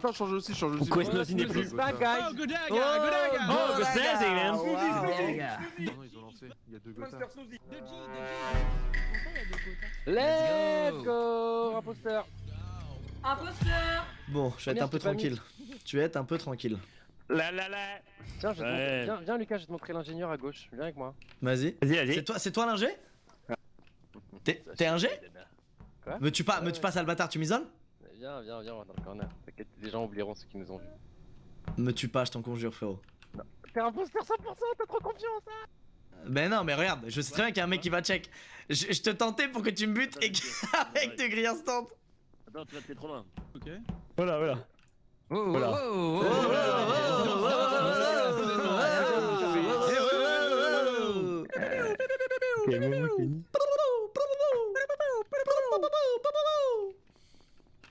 Non, change aussi, change aussi. Quest n'est plus. Pas guys. Oh, Godaga, Godaga. Oh, good dancing, man. Non, ils ont lancé. Il y a deux Gotha. Monster Snoozy. Let's go. Imposteur. Imposteur. Bon, je vais être un peu tranquille. Tu vas être un peu tranquille. La. Tiens, je vais te Ouais. montrer- viens Lucas, je vais te montrer l'ingénieur à gauche. Viens avec moi. Vas-y. Vas-y. C'est toi l'ingé? T'es un G? Quoi? Me-tu pas sale bâtard, tu m'isoles? Viens, on va dans le corner. T'inquiète, les gens oublieront ceux qui nous ont vus. Me tue pas, je t'en conjure, frérot. T'es imposteur 100%, t'as trop confiance, hein. Ben non, mais regarde, je sais très bien qu'il y a un mec qui va check. Je te tentais pour que tu me butes et qu'avec te grille instant. Attends, tu vas te trop loin. Ok. Voilà.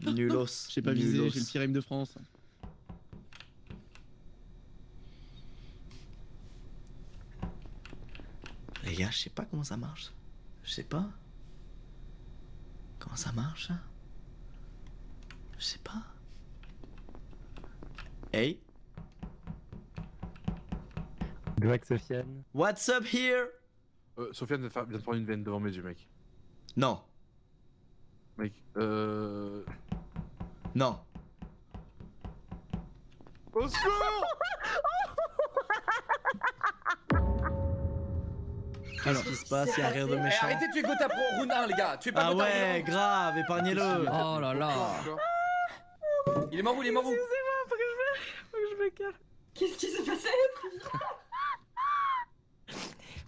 Nulos. J'ai pas visé, j'ai le pire aim de France. Les gars, je sais pas comment ça marche. Je sais pas. Comment ça marche ça? Je sais pas. Hey. Black Sofiane. What's up here? Sofiane vient de prendre une veine devant mes yeux, mec. Non. Mec, Non. Au secours! Qu'est-ce qui se passe? Il y a un rire de méchant. Arrêtez de tuer Gotha pour round 1, les gars. Tuez pas Ah Gotha. ouais, grave, épargnez-le. Oh là là. Il est mort où? Il est mort où? Faut que je me calme. Qu'est-ce qui s'est passé?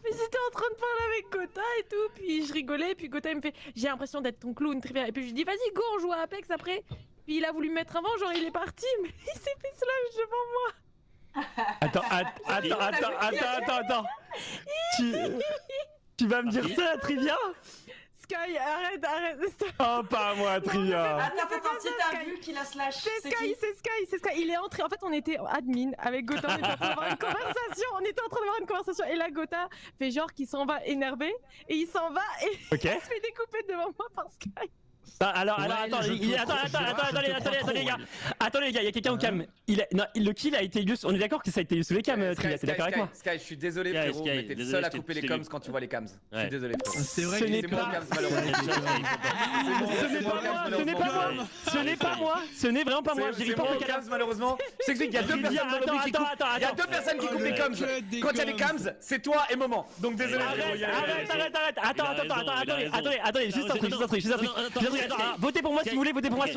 Mais j'étais en train de parler avec Gotha et tout, puis je rigolais, puis Gotha il me fait j'ai l'impression d'être ton clown, très bien. Et puis je lui dis vas-y go, on joue à Apex après. Puis il a voulu me mettre avant, genre il est parti, mais il s'est fait slash devant moi. Attends. Tu vas me dire ça, Trivia? Sky, arrête. Oh, pas moi, Trivia. Attends, si t'as vu qu'il a slash. C'est Sky. Il est entré. En fait, on était admin avec Gotha. On était en train d'avoir une conversation. Et là, Gotha fait genre qu'il s'en va énervé. Et il s'en va et Ok. il se fait découper devant moi par Sky. Alors, attends, attendez, les gars. Attendez, les gars, il y a quelqu'un au cam. Le kill a été use. On est d'accord que ça a été use sous les cams, Trivia, t'es d'accord avec moi? Sky, je suis désolé, Sky, frérot, mais t'es le seul à couper les coms quand tu vois les cams. Je suis désolé, frérot. C'est vrai Ce que n'est C'est moi, pas- cams, malheureusement. Ce n'est pas moi. Ce n'est vraiment pas moi. J'ai C'est moi, reporté cams, malheureusement. Je t'explique, il y a deux personnes dans le lobby qui coupent. Il y a deux personnes qui coupent les coms. Quand il y a les cams, c'est toi et Moment. Donc désolé, frérot. Arrête. Attendez, juste un truc. Attends, votez pour moi si vous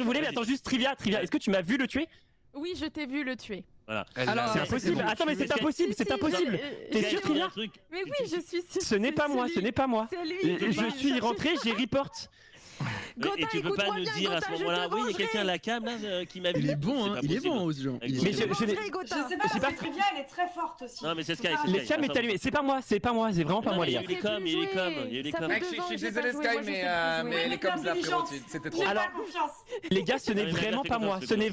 voulez, mais attends, juste Trivia, est-ce que tu m'as vu le tuer? Oui, je t'ai vu le tuer. Voilà. Alors, C'est impossible. Attends, mais c'est impossible. T'es sûr, Trivia? Mais oui, je suis sûre. Ce n'est pas moi. C'est lui. Je suis rentré, j'ai report. Gotha, Et tu peux pas écoute-moi nous bien, dire à Gotha, ce je te moment-là, oui, il y a vengerai. quelqu'un à la cam là qui m'a vu. Il est bon, hein. C'est pas Il est bon, possible. Ozjan. Mais Je je vengerai, n'ai- Gotha. Je sais pas, J'ai pas- parce que Trivia, elle est très forte aussi. Non, mais c'est Sky, Faut c'est pas- Les Sky. cams est allumé. C'est pas moi, c'est pas moi, vraiment pas moi, les gars. Il y a eu les coms, il y a eu les coms. Mec, je suis désolé, Sky, mais les coms là, frérot, c'était trop. J'ai Alors- pas confiance. Les gars, ce n'est Non, mais vraiment fais pas moi. confiance, Ce n'est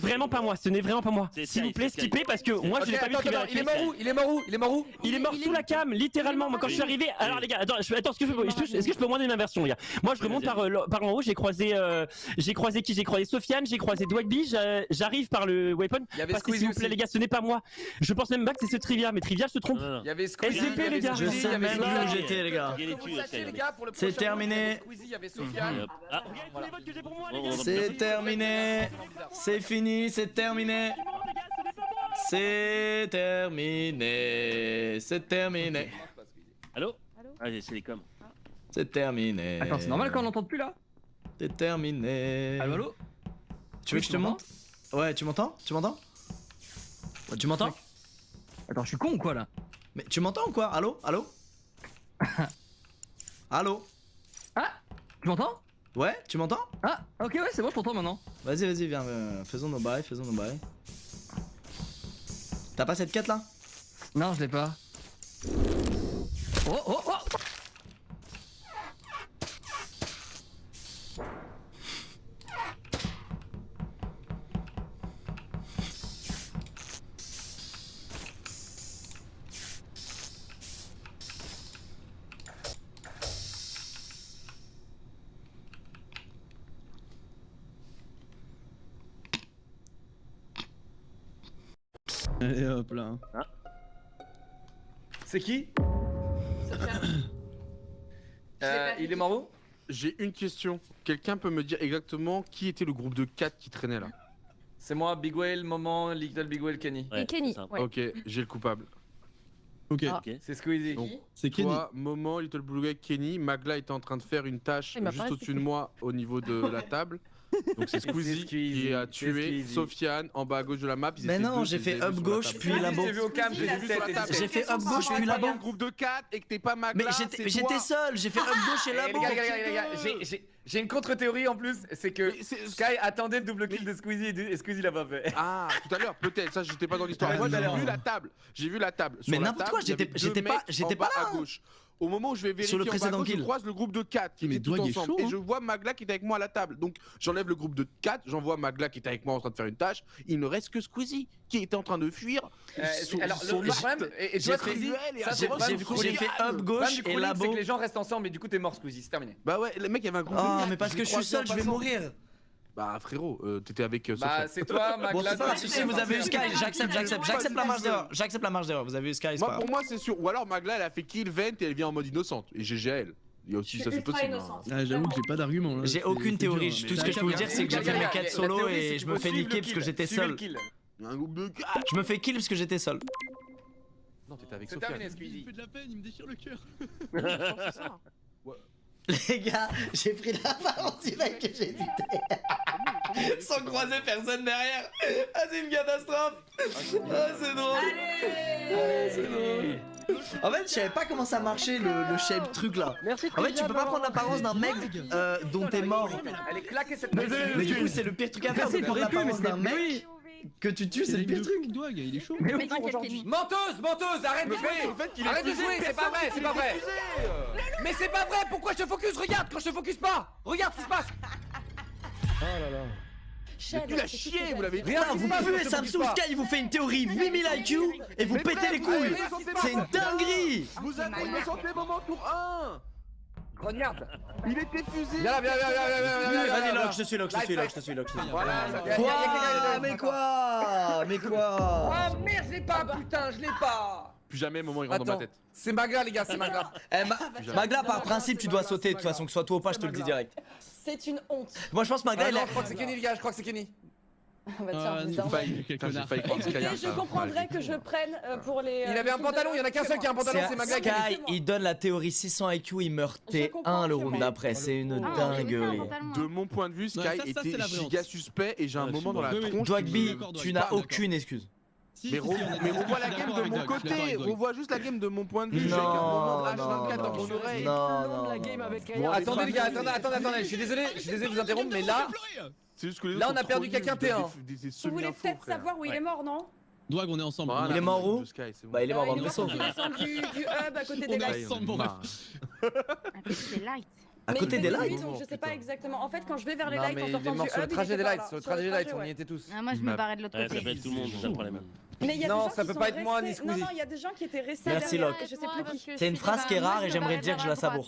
vraiment pas moi. C'est S'il vous Sky, plaît, c'est Sky. skippez parce que moi, je Ok, l'ai pas vu attends, Trivia. il est mort où? Il est mort où? Il est mort sous la cam, littéralement. Moi, quand je suis arrivé, alors les gars, attends, est-ce que je peux moins donner ma version, les gars? Moi, je remonte par en haut. J'ai croisé qui? J'ai croisé Sofiane, j'ai croisé Dwagby. J'arrive par le weapon. Il y avait Passez, Squeezie s'il vous plaît, aussi. les gars, ce n'est pas moi. Je pense même pas que c'est ce Trivia, mais Trivia se trompe. Il y avait Squeezie, SCP, il y avait les gars. Je Squeezie, il y sais avait même plus où Sofiane. j'étais, les gars. Il y a les Comme tues, vous sachiez, les gars, pour le C'est prochain terminé. round, il y avait Squeezie, il y avait Sofiane. Ah, Regardez tous les votes que j'ai pour moi, les les gars. gars. C'est terminé. C'est fini, c'est terminé. C'est terminé. C'est terminé. Allô? Allô? Ah, c'est les coms. C'est terminé. Attends, c'est normal qu'on n'entende plus là? C'est terminé. Allô? Tu veux que je te montre? Ouais, tu m'entends? Tu m'entends? Ouais, tu m'entends? Attends, je suis con ou quoi là? Mais tu m'entends ou quoi? Allô? Allô? Allô? Ah! Tu m'entends? Ouais, tu m'entends? Ah! Ok, ouais, c'est bon, je t'entends maintenant. Vas-y, viens, faisons nos bails. T'as pas cette quête là? Non, je l'ai pas. Oh! Allez hop là. C'est qui Il est mort où? J'ai une question. Quelqu'un peut me dire exactement qui était le groupe de 4 qui traînait là? C'est moi, Big Whale, Moment, Little Big Whale, Kenny. Et Kenny. c'est ça. Ouais. Ok, j'ai le coupable. Ok. Ah. Ok. C'est Squeezie. Donc, C'est Kenny. Toi, Moment, Little Blue Egg, Kenny, Magla était en train de faire une tâche Il m'a juste pas au-dessus de moi au niveau de la table. Donc c'est Squeezie Squeezie, qui a c'est tué Squeezie. Sofiane en bas à gauche de la map. Ils Mais étaient non, deux, j'ai je fait les ai up vus sur la gauche table. puis Je labo. t'ai vu au cam, j'ai J'ai vu vu tête sur la et table. J'ai fait up gauche Si puis t'es pas labo. dans le groupe de 4 et que t'es pas Mais Magla, c'est j'étais toi. seul, j'ai fait up gauche et Eh, labo. les gars, j'ai une contre-théorie en plus, c'est que Mais c'est- Sky attendait le double kill de Squeezie et Squeezie l'a pas fait. Ah, tout à l'heure, peut-être, ça j'étais pas dans l'histoire. Ouais, Moi tout à j'ai l'heure. vu la table. J'ai vu la table. Sur Mais la n'importe table, quoi, il y avait j'étais deux pas- mecs j'étais en bas pas là. à gauche. Au moment où je vais vérifier Sur le en bas à précédent gauche, je kill. croise le groupe de 4 qui Mais était tout Dwag est ensemble. chaud, Et hein. je vois Magla qui était avec moi à la table. Donc j'enlève le groupe de 4, j'envoie Magla qui était avec moi en train de faire une tâche. Il ne reste que Squeezie qui était en train de fuir. Alors, son le acte problème, et tu j'ai vois, fait- Squeezie, ça, J'ai c'est le problème du j'ai crawling. fait up Le gauche problème du et crawling, c'est labo. que les gens restent ensemble, et du coup, t'es mort, Squeezie, c'est terminé. Bah ouais, le mec il y avait un groupe de Ah, 4. mais parce que je suis seul, je vais mourir. Bah frérot, t'étais avec Bah, Sofiane. c'est toi, Bon, Magla. c'est pas grave, si vous avez eu Sky, j'accepte la marge d'erreur. J'accepte la marge d'erreur, vous avez eu Sky, c'est pas Moi grave. pour moi c'est sûr. Ou alors Magla elle a fait kill vent et elle vient en mode innocente. Et GG à elle. Il y a aussi ça c'est possible. hein. Ah, j'avoue que j'ai pas d'argument là. J'ai C'est- aucune c'est théorie, dur, hein. tout ce que je peux vous dire c'est que j'ai fait mes quêtes solo La théorie, c'est et qu'il je me faut fais suivre niquer le parce que kill, j'étais suivez le seul. kill. Il y a un groupe de 4. Je me fais kill parce que j'étais seul. Non, t'étais avec C'est Sofiane. terminé, Il me Squeezie. fait de la peine, il me déchire le cœur. C'est ça. Les gars, j'ai pris la parole du mec que j'ai dit. Sans croiser personne derrière. Ah, c'est une catastrophe. Ah, c'est drôle. C'est drôle. En fait, je savais pas comment ça marchait le shape truc là. En fait, tu peux pas prendre l'apparence d'un mec dont t'es mort. Elle est claquée cette Mais du coup, c'est le pire truc à faire, c'est prendre l'apparence d'un mec que tu tues, c'est le pire truc. Dwag, il est chaud. Menteuse, arrête de jouer. Arrête de jouer, c'est pas vrai, c'est pas vrai. Mais c'est pas vrai, pourquoi je te focus? Regarde, quand je te focus pas. Regarde ce qui se passe. Tu l'as chié, vous l'avez dit. Putain, vous puez Samsung Sky, il vous fait une théorie 8000 IQ et vous pétez les couilles. C'est une dinguerie. Vous avez innocenté moment tour 1. Regarde. Il était fusé. Viens là. Vas-y, Locke, je te suis, Locke. Voilà. Quoi? Mais quoi? Mais quoi? Oh merde, je l'ai pas, putain, je l'ai pas. Plus jamais moment il rentre dans Attends, ma tête. c'est Magla les gars, c'est Magla. Magla, par principe, tu dois sauter de toute façon, que ce soit toi ou pas, je te le dis direct. C'est une honte. Moi, je pense Magla, il Non, a. je crois que c'est Kenny les gars, je crois que c'est Kenny. Bah tiens, Ah, bizarre. Failli. Quel Putain, j'ai connard. failli croire Écoutez, Skylar, je ça. comprendrais que je prenne pour les. Il avait un pantalon, il y en a qu'un seul qui a un pantalon, c'est Magla et Kenny. Sky, il donne la théorie 600 IQ, il meurt T1 le round d'après, c'est une dinguerie. De mon point de vue, Sky Non, ça, était c'est la vraie giga honte. suspect et j'ai un Ouais, moment dans la oui, oui. tronche. Dwagby, d'accord, tu Dwag. n'as Pas d'accord. aucune excuse. Si, Mais si, on est d'accord, revois la je suis game d'accord de avec mon Dwag, je suis d'accord côté, avec Dwag. revois juste la game de mon point de vue. Non, Avec un moment de non, H24 dans non, mon oreille. non. Attendez les gars, attendez, je suis désolé de vous interrompre, mais là, C'est juste que les Là, autres on a sont perdu trop quelqu'un nuls, T1. des Vous voulez semi-infos, peut-être frère. savoir où il est mort, non? Dwag, on est ensemble. Voilà, Il est mort où? de Sky, c'est bon. Bah, il est mort dans Il le est vaisseau. mort du hub à côté des On est lights. ensemble, bon, Marre. À côté des lights? Donc je sais pas exactement. En fait, quand je vais vers les non lights mais en il est sortant du mort sur le hub, trajet il des était lights, par sur le là. trajet des lights, Sur on le y trajet, était tous. Ah, moi je me barrais de l'autre Ouais, ça côté. peut être tout le monde, c'est ça le problème. Mais il y a Non, des gens ça qui peut sont pas être moi, ni restés- Squeezie. Non, il y a des gens qui étaient restés Merci, derrière, Locke. je sais plus qui. C'est une phrase qui est rare et j'aimerais dire que je la savoure.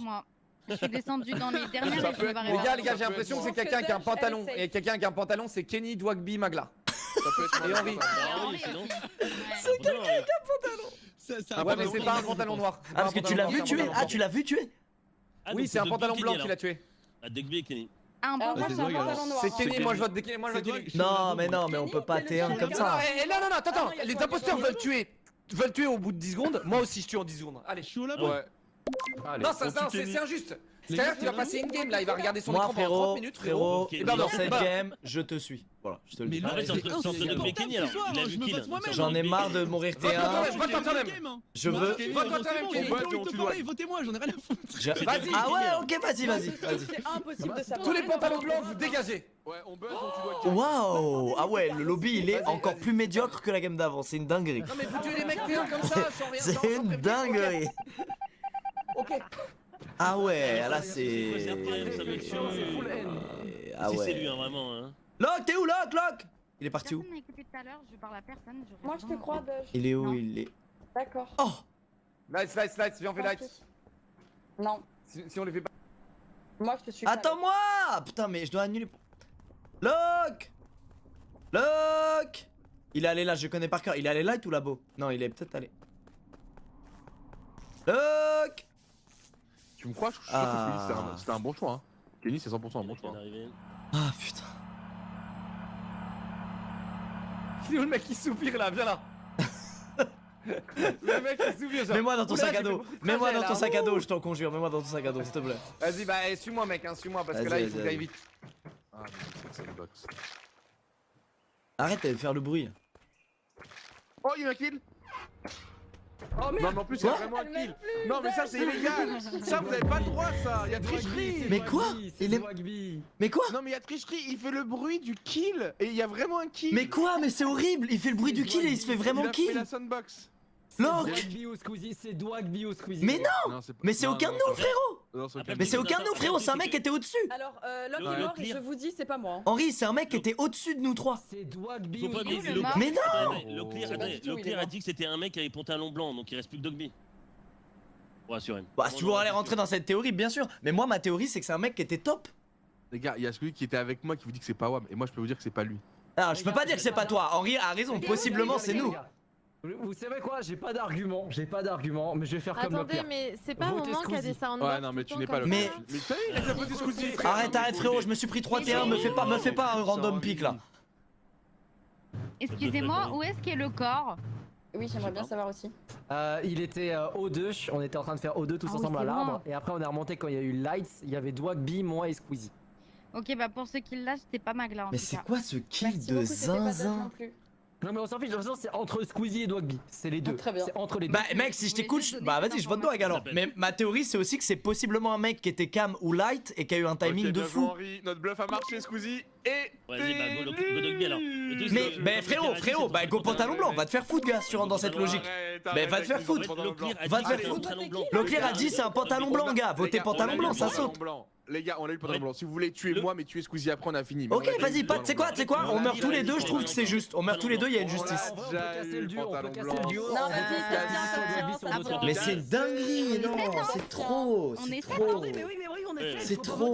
Je suis descendu dans les dernières et je me barrais Les vers gars, la les gars, droite. j'ai l'impression que c'est Je pense quelqu'un que qui a un Dash, elle pantalon. est Et quelqu'un qui a un pantalon, c'est Kenny, Dwagby, Magla. Ça peut être Et Henri. Ah oui, sinon. Ouais. Ça, Ouais, mais c'est pas un pantalon noir. Ah, parce que tu l'as vu tuer? Ah, tu l'as vu tuer? Oui, c'est un pantalon blanc qu'il a tué. Ah, Dugby et Kenny. Ah, un Alors bon moi c'est j'ai un Dwag, alors. pantalon noir. C'est hein. Kenny, moi je vote Kenny, moi je vote Kenny. Non, mais on peut pas T1 comme ça. Non, attends, les imposteurs veulent tuer au bout de 10 secondes. Moi aussi je tue en 10 secondes. Allez. Je suis au labo. Ouais. Allez, Non, on tue Kenny. c'est injuste. Les C'est-à-dire gars, qu'il va c'est passer une game là, il va regarder son Moi, écran pendant 30 frérot, minutes, frérot. Ok, dans mais cette non, game, je te suis. Voilà, je te le Mais dis. là, En fait, c'est c'est entre Dugby et Kenny alors. Il a vu je me kill. vote moi-même. J'en ai marre de mourir Vote T1. toi-même, vote toi-même. Je veux. Votez-moi, j'en ai rien à foutre. Vas-y. Ah ouais, ok, vas-y. C'est impossible de savoir. Tous les pantalons blancs, vous dégagez. Ouais, on buzz, donc tu dois Waouh! Ah ouais, le lobby il est encore plus médiocre que la game d'avant, c'est une dinguerie. Non mais vous tuez les mecs T1 comme ça, sans rien. sans C'est une prévenir. dinguerie. Ok. Ah ouais, là C'est quoi, c'est un problème, ça, mec, c'est. c'est full haine. Ah Si c'est lui, ouais. hein, vraiment. Hein. Locke, t'es où, Locke? Il est parti où? Personne m'a écouté tout à l'heure, je parle à personne. Moi je te crois, Dash. Il est où? Non. Il est. D'accord. Oh! Lights, viens on fait lights. Non, Si on les fait pas. moi je te suis pas. Attends-moi! Putain, mais je dois annuler. Locke! Il est allé là, je connais par cœur. Il est allé light ou là-bas? Non, il est peut-être allé. Look. Tu me crois? Je suis sûr que c'était un bon choix. Hein. Kenny, c'est 100% un bon choix. Ah putain. C'est où le mec qui soupire là? Viens là. Le mec qui soupire genre. Mets-moi dans ton sac à dos. Mets-moi dans ton sac à dos, je t'en conjure. Mets-moi dans ton sac à dos, s'il te plaît. Vas-y, bah suis-moi mec, hein, suis-moi parce que là il faut que j'aille vite. Ah, c'est une box. Arrête de faire le bruit. Oh, il y a un kill. Oh merde. Non, mais en plus, il y a vraiment un kill. Non, mais ça, c'est illégal. Ça, vous avez pas le droit, ça. Il y a tricherie. Mais quoi? Mais quoi? Non, mais il y a tricherie. Il fait le bruit du kill et il y a vraiment un kill. Mais quoi? Mais c'est horrible. Il fait le bruit du kill et il se fait vraiment Il a fait kill. la soundbox. Look. C'est Dwagby au Squeezie. Mais non. Mais c'est aucun de nous, frérot. Non, c'est aucun Mais c'est aucun de nous, frérot. C'est un mec qui était au-dessus. Alors, Locke est mort et je vous dis, c'est pas moi. hein. Henri, c'est un mec qui était au-dessus de nous trois. C'est Dwagby Faut au pas Squeezie. oublier, le- Mais non. Le clair a dit que c'était un mec avec pantalon blanc, donc il reste plus que Dogby. Pour assurer. Bah, si tu veux aller rentrer dans cette théorie, bien sûr. Mais moi, ma théorie, c'est que c'est un mec qui était top. Les gars, il y a celui qui était avec moi qui vous dit que c'est pas Wam. Et moi, je peux vous dire que c'est pas lui. Alors, je peux pas dire que c'est pas toi. Henri a raison. Possiblement, c'est nous. Vous savez quoi? J'ai pas d'argument, mais je vais faire comme Attendez, Leclerc. mais c'est pas Votez moment qu'il y a des Squeezie. soundbox. Ouais, non, mais tout tu le n'es temps pas le. comme Mais- ça. Mais ça y est, il a voté Squeezie, frère. Arrête, frérot. Je me suis pris 3 T1. Me fais pas un random pick là. Excusez-moi, où est-ce qu'est le corps? Oui, j'aimerais bien savoir aussi. Il était O2, on était en train de faire O2 tous Ah oui, ensemble à c'est l'arbre, bon. et après on est remonté quand il y a eu Lights, il y avait Dwagby, moi et Squeezie. Ok, bah pour ceux qui lâchent, c'était pas Magla en Mais tout c'est cas. quoi ce kill Merci de beaucoup, c'était pas Dodge zinzin? non plus. Non mais on s'en fiche, de toute façon c'est entre Squeezie et Dwagby, c'est les deux. Très bien. C'est entre les deux. Bah mec, si je t'écoute, bah vas-y, je vote Dwag alors. Mais ma théorie, c'est aussi que c'est possiblement un mec qui était cam ou light et qui a eu un timing Ok, de bien fou. joué, Henri. Notre bluff a marché, Squeezie. Et. Vas-y, bah go Dogby alors. Mais frérot, bah go pantalon blanc, va te faire foutre gars, si tu rentres dans cette logique. Mais va te faire foutre. Va te faire foutre. Leclerc a dit c'est un pantalon blanc gars, votez pantalon blanc, ça saute. Les gars, on a eu le pantalon blanc. Si vous voulez tuer moi, mais tuer Squeezie après, on a fini. Ok, vas-y, pas, tu sais quoi, on meurt tous les deux, je trouve que c'est juste. On meurt tous les deux, il y a une justice. On peut casser le duo, on peut casser le duo. Non, vas-y, ça tient. Mais c'est une dinguerie, non, c'est trop, On c'est est trop. fait, C'est trop.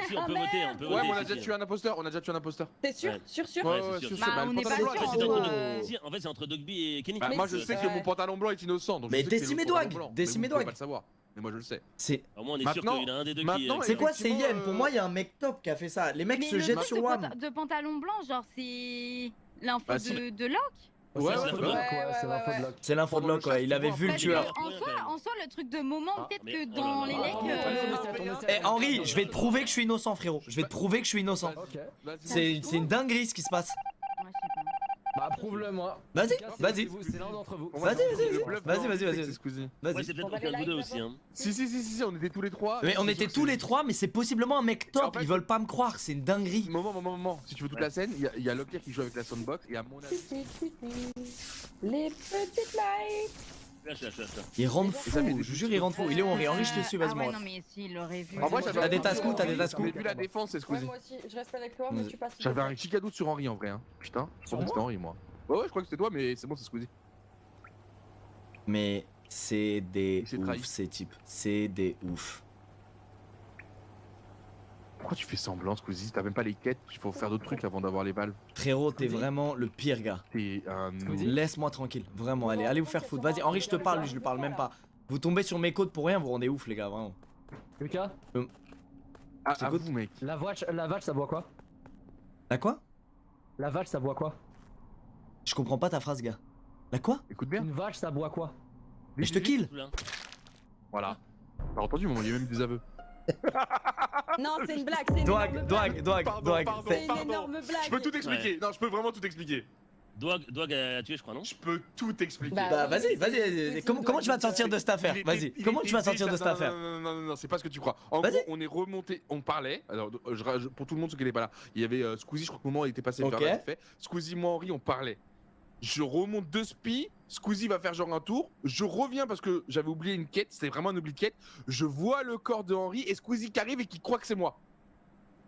Si on peut voter, on peut voter. Ouais, mais on a déjà tué un imposteur. On a déjà tué un imposteur. T'es sûr? Ouais. Sûr? Ouais, c'est ouais, sûr. sûr. Bah, Bah, on le n'est pas pantalon sûr, blanc, En fait, c'est on entre voit. Si, en fait, c'est entre Dogby et Kenny. Bah, moi je Mais sais c'est- que mon pantalon blanc est innocent. Donc Mais je sais que c'est décimez le pantalon Dwag, blanc. décimez Mais vous pouvez Dwag. pas le savoir. Mais moi je le sais. C'est Au moins, on est sûr Maintenant- qu'il y en a un des deux qui. maintenant, c'est quoi, c'est effectivement, Yen? Pour moi, il y a un mec top qui a fait ça. Les mecs Mais se le jettent truc sur WAM. de pantalon blanc, genre c'est l'info Bah, si. de Locke. Ouais, Ouais, ouais, c'est ouais. Locke, C'est l'info de Locke. C'est l'info de Locke, ouais, il avait vu le Parce tueur. que en soi, le truc de moment, peut-être mais- que oh dans là les là. legs. Eh Henri, je vais te prouver que je suis innocent frérot. Je vais te prouver que je suis innocent. Ok. C'est une dinguerie ce qui se passe. Ouais, je sais pas. Bah prouve-le moi. Vas-y, En tout cas, vas-y. C'est l'un d'entre vous. Vas-y, vas-y, Le bluff vas-y, blanc, vas-y, c'est vas-y. que c'est Squeezie. Ouais, Vas-y. c'est peut-être On va quelqu'un de aller deux live aussi. Hein. Si, on était tous les trois. Mais on était tous les trois, mais c'est possiblement un mec top. En fait- Ils veulent pas me croire, c'est une dinguerie. Moment. Si tu veux toute la scène, il y a Leclerc qui joue avec la soundbox et à mon avis. Les petites lights. Lâche. Il rentre fou, je vous jure, il rentre fou. Il est où Henri? Henri, je te suis, vas-y Ah ouais, moi. non, mais si, il l'aurait vu. En vrai, T'as des tascous, t'as des tascous. Mais vu la défense, c'est Ouais, Squeezie. moi aussi, je reste avec toi, mais je suis pas sûre. J'avais un giga doute sur Henri en vrai. Hein. Putain, je pensais que c'était Henri moi. Ouais, je crois que c'était toi, mais c'est bon, c'est Squeezie. Mais c'est des Il s'est trahi. ouf ces types. C'est des ouf. Pourquoi tu fais semblant, Squeezie? T'as même pas les quêtes, il faut faire d'autres trucs avant d'avoir les balles. Frérot, t'es vraiment le pire gars. T'es un. Laisse-moi tranquille, vraiment, allez vous faire foutre. Vas-y, Henri, je te parle, lui, je lui parle même pas. Vous tombez sur mes côtes pour rien, vous rendez ouf, les gars, vraiment. Lucas, Ah, C'est à good. vous, mec. la vache ça boit quoi? La quoi? La vache ça boit quoi? Je comprends pas ta phrase, gars. La quoi? Écoute bien. Une vache ça boit quoi? Mais je te kill. Voilà. T'as entendu, maman, il y a même des aveux. Non, c'est une blague, c'est une Dwag, énorme Dwag, Dwag, Pardon, Dwag. pardon. C'est une énorme blague. Je peux tout expliquer. Non, je peux vraiment tout expliquer. Dwag a tué, je crois, non? Je peux tout expliquer. Bah vas-y, vas-y. Comment tu vas te sortir de cette affaire? Il Vas-y. était- Comment tu vas sortir de non, cette affaire? Non, c'est pas ce que tu crois. En Vas-y. gros, on est remonté, on parlait. Alors, pour tout le monde, ceux qui n'étaient pas là, il y avait Squeezie, je crois que le moment il était passé Ok. vers là, vite fait. Squeezie, moi, Henri, on parlait. Je remonte 2 spies, Squeezie va faire genre un tour. Je reviens parce que j'avais oublié une quête, c'était vraiment un oubli de quête. Je vois le corps de Henri et Squeezie qui arrive et qui croit que c'est moi.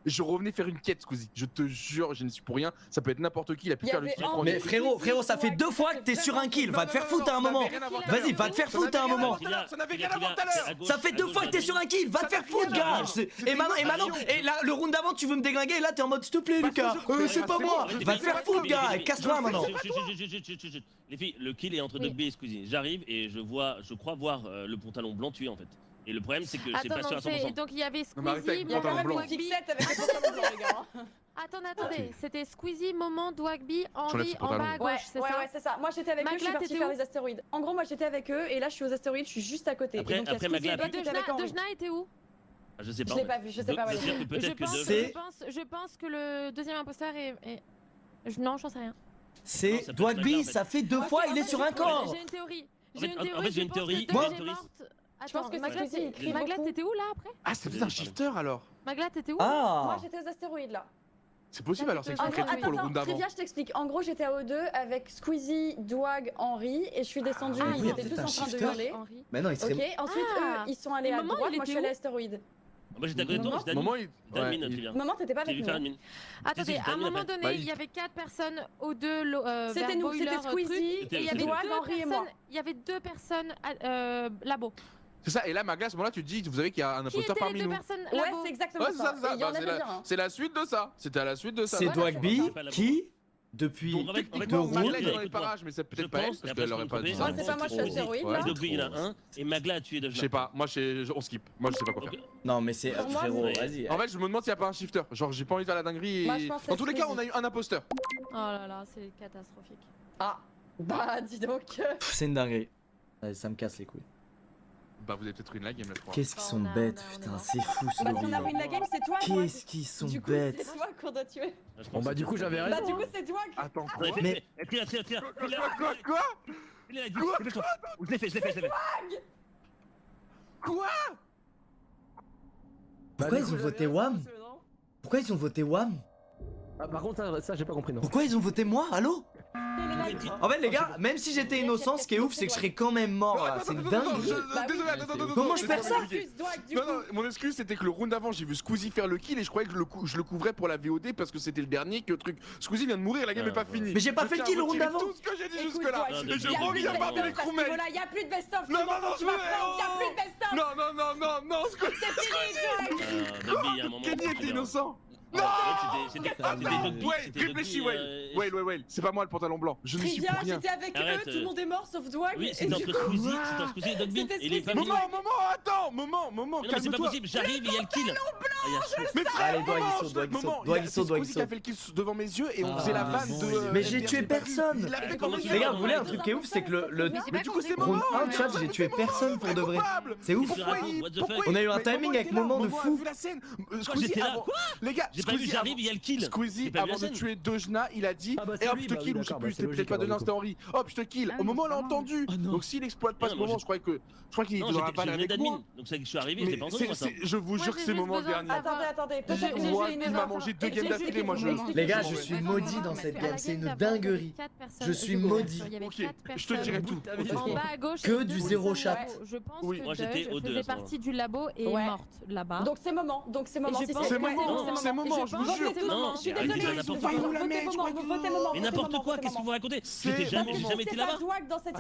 Je revenais faire une quête, Squeezie. Je te jure, je ne suis pour rien. Ça peut être n'importe qui, il a pu Il y faire le avait kill. un- Mais frérot, ça fait 2 fois que t'es sur un kill. Va te faire foutre à un moment. Vas-y, va te faire foutre à un moment. Ça n'avait rien à voir tout à l'heure. Ça fait 2 fois que t'es sur un kill. Va te faire foutre, gars. Et maintenant, et là, le round d'avant, tu veux me déglinguer. Et là, t'es en mode s'il te plaît, Lucas. C'est pas moi. Va te faire foutre, gars. Casse-toi maintenant. Les filles, le kill est entre Dogby et Squeezie. J'arrive et je crois voir le pantalon blanc tué en fait. Et le problème c'est que c'est pas sûr à 100%. Donc il y avait Non, mais arrêtez avec Squeezie, le Il y a quand même blanc. une fixette avec le pantalon blanc, les gars. Attendez, c'était Squeezie, Moment, Dwagby, J'enlève Henri ce en bas pantalon. à gauche, Ouais, c'est ouais, ça ouais, c'est ça. Moi j'étais avec eux, je suis Magla, partie t'étais faire où les astéroïdes. En gros, moi j'étais avec eux et là je suis aux astéroïdes, je suis juste à côté. Après- Et donc, il y a après, Squeezie Magla, et Buck qui étaient avec Henri. Dejna était où? Ah, je sais pas. Je en l'ai fait. pas vu, je sais pas. Donc, ouais. ça veut dire que peut-être que C'est- Je pense que le deuxième imposteur est... Non, j'en sais rien. C'est ça peut être Dwagby, Magla, en fait. ça fait 2 fois, il est sur un corps. J'ai une théorie. En fait, j'ai une théorie. Moi, j'ai une théorie. Je pense que Magla, Squeezie, il crie Magla, beaucoup. t'étais où là après? Ah, c'est peut-être un shifter alors. Magla, t'étais où? Moi Ah. j'étais aux astéroïdes là. C'est possible alors, ça En expliquerait gros, tout pour le attends, round d'avant. Trivia, je t'explique. En gros, j'étais à O2 avec Squeezie, Dwag, Henri et je suis descendue. Ah, ils oui, étaient peut-être tous un en train de shifter. hurler. Henri. Mais non, il Ok, serait. ensuite Ah. eux ils sont allés Et à Moment, droite, il moi je suis était allée à où astéroïdes. Moi j'étais à côté de toi, j'étais Moment, il. Admin, ouais, Trivia. Maman, t'étais pas J'ai avec dû nous. faire hein. admin. Attendez, à un moment après. donné, Bah, il y avait 4 personnes au 2 C'était nous, c'était Squeezie, et il y avait Dwag, deux Henri et moi. personnes, il y avait 2 personnes labo. C'est ça, et là, Magla, à ce moment-là, tu te dis, vous savez qu'il y a un Qui imposteur étaient les parmi 2 nous. personnes Ouais, labo? c'est exactement Ouais, c'est ça, c'est ça. ça. Et il y en Bah, avait bien. hein. c'est la suite de ça. C'était à la suite de ça. C'est Voilà, Dwagby c'est ça. qui, depuis Donc, en fait, Techniquement, rounds, Magla est dans les écoute-moi. parages, mais c'est Je peut-être pas elle, pense, parce et après, qu'elle aurait pas dit je ça. Moi, c'est pas moi, je suis astéroïde Ouais. là. Dogby il y en a un et Magla a tué Dogby. Je sais pas, moi on skip. Moi je sais pas quoi faire. Non, mais c'est. Pour moi, Frérot, c'est- vas-y. En fait, je me demande s'il y a pas un shifter. Genre, j'ai pas envie de faire la dinguerie. Moi, Et... je pense que Dans tous les cas, Squeezie. on a eu un imposteur. Oh là là, c'est catastrophique. Ah, bah dis donc. C'est une dinguerie. Allez, ça me casse les couilles. Bah, vous avez peut-être une la game là, je crois. Qu'est-ce qu'ils sont On a- bêtes, on a- putain, c'est fou ce Bah si on a lobby. pris la game, c'est toi moi. Qu'est-ce qu'ils sont Du coup, bêtes. c'est toi qu'on doit tuer. Bon bah du coup j'avais Bah raison. du coup, c'est toi. Attends, quoi Attendez, Mais- tire. Quoi Je l'ai fait. Quoi Pourquoi ils ont voté WAM? Pourquoi ils ont voté WAM? Ah, par contre ça j'ai pas compris non. Pourquoi ils ont voté moi? Allô? En fait, les Oh, gars, même si j'étais innocent, ce qui est ouf, c'est que je serais quand même mort là. C'est une dinguerie. Désolé, attends. Comment je perds ça? Non, mon excuse c'était que le round d'avant j'ai vu Squeezie faire le kill et je croyais que je le couvrais pour la VOD parce que c'était le dernier que truc. Squeezie vient de mourir, la game est pas finie. Mais j'ai pas fait le kill le round d'avant. Tout ce que j'ai dit Écoute, jusque là. Dwag, Et je y a plus reviens de parmi les best-of à ce crewmates. niveau-là, y a plus de best-of. Non, tu vas prendre, y a plus de best-of. Non, Squeezie. C'est fini, Dwag. Dogby il y a un moment. Kenny était innocent. Non, c'était Dogby. Ouais, réfléchis, ouais, c'est pas moi le pantalon blanc. Je ne suis Trivia, pour rien. j'étais avec Arrête, eux, tout le monde est mort sauf Dwag. Oui, et c'était du entre coup- Squeezie et Dogby. C'était Et les Squeezie. familles. Moment, Mais non, mais c'est pas calme-toi. possible, j'arrive et il y a le kill. Ah, il y a chaud. Mais frère, Allez, Dwag, il saute, Dwag, il saute. Squeezie qui a fait le kill devant mes yeux et on faisait la vanne de. Mais j'ai tué personne. Il a fait Comment comme tu Les gars, fais vous voulez un truc qui est ouf, c'est que le Mais du coup, c'est round Moment. 1 chat, j'ai tué personne pour de vrai. C'est ouf. Pourquoi What the il. fuck? On a eu un Mais timing avec Moment de a fou. vu la scène. Quoi, j'étais là? Quoi? Les gars, J'ai pas vu, Squeezie j'arrive, il y a le kill. Squeezie, J'ai pas vu la avant de scène. tuer Dejna, il a dit Ah bah et c'est hop, lui, je te bah kill oui, ou je sais d'accord, plus, bah c'était c'est peut-être logique, pas de alors, du l'instant Henri. Hop, je te kill. Ah, Au moment où on l'a non. entendu. Ah non. Donc s'il exploite pas Non, ce moi, moment, je crois qu'il était Non, dans la j'étais balle avec d'admin. moi. Donc c'est que je suis arrivé, je Mais l'ai pas entendu moi ça. je vous jure que c'est moment dernier. Attendez, peut-être que Moi, j'ai une il m'a mangé 2 games d'affilée, moi je. Les gars, je suis maudit dans cette game, c'est une dinguerie. Je suis maudit. Ok, je te dirai tout. En bas à gauche, Que deux du personnes zéro chat. labo. Je pense Oui. que Moi, j'étais Dej au deux, à faisait ce moment-là. partie du labo et est Ouais. morte là-bas. Donc c'est moment. Et je Si pense c'est que C'est moment, je vous pense que jure. c'est moment. Je suis Arrêtez de désolée, dire n'importe votez quoi. moment, votez moment. Mais n'importe quoi, qu'est-ce que vous racontez? J'étais jamais été là-bas.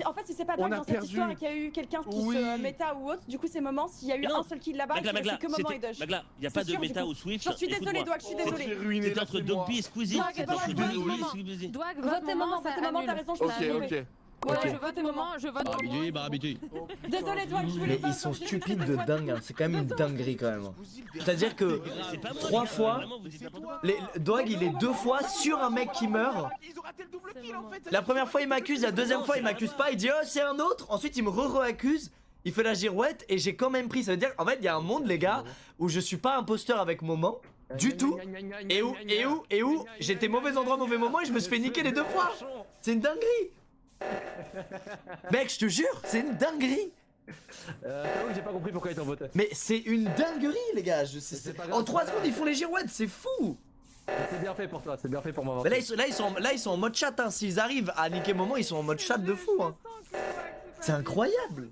En fait, si c'est pas On Dwag a dans cette perdu. histoire et qu'il y a eu quelqu'un qui Oui. se méta ou autre, du coup c'est moment. S'il y a eu Mais non. un seul kill là-bas, Magla, c'est que moment et Dej. Magla, il y a pas C'est de sûr, méta du coup. ou Swift. J'en suis désolée, écoute-moi. Dwag, je suis désolée. J'ai ruiné C'était la entre mémoire. Dogby et Squeezie. Dwag, C'était Dwag, entre Dwag, Dogby et moment. Squeezie. Dwag, Votez vote moment, moment, ça votez moment, t'as annule. raison, je Ok, me suis trompée. ok. Ouais, Ok. je vote moment, je vote moment. Barabidi, barabidi. Désolée, Dwag, je voulais Mais pas. ils sont stupides de dingue, hein. C'est quand même une dinguerie quand même. C'est-à-dire que C'est pas moi, 3 les gars, fois, vraiment, vous dites n'importe quoi. Dwag il est 2 fois sur un mec qui meurt. Ils ont raté le double kill en fait. La première fois il m'accuse, la deuxième fois il m'accuse pas, il dit oh c'est un autre, ensuite il me re-accuse, il fait la girouette et j'ai quand même pris. Ça veut dire en fait il y a un monde les gars où je suis pas imposteur avec Moment du tout et où j'étais mauvais endroit mauvais moment et je me suis fait niquer les 2 fois. C'est une dinguerie. Mec je te jure c'est une dinguerie. J'avoue, j'ai pas compris pourquoi ils t'ont voté. Mais c'est une dinguerie les gars, C'est pas grave, en 3 c'est pas secondes ils font les girouettes, c'est fou. C'est bien fait pour toi, c'est bien fait pour moi. Mais là ils sont en mode chat hein. S'ils arrivent à niquer Moment ils sont en mode chat de fou hein. C'est incroyable.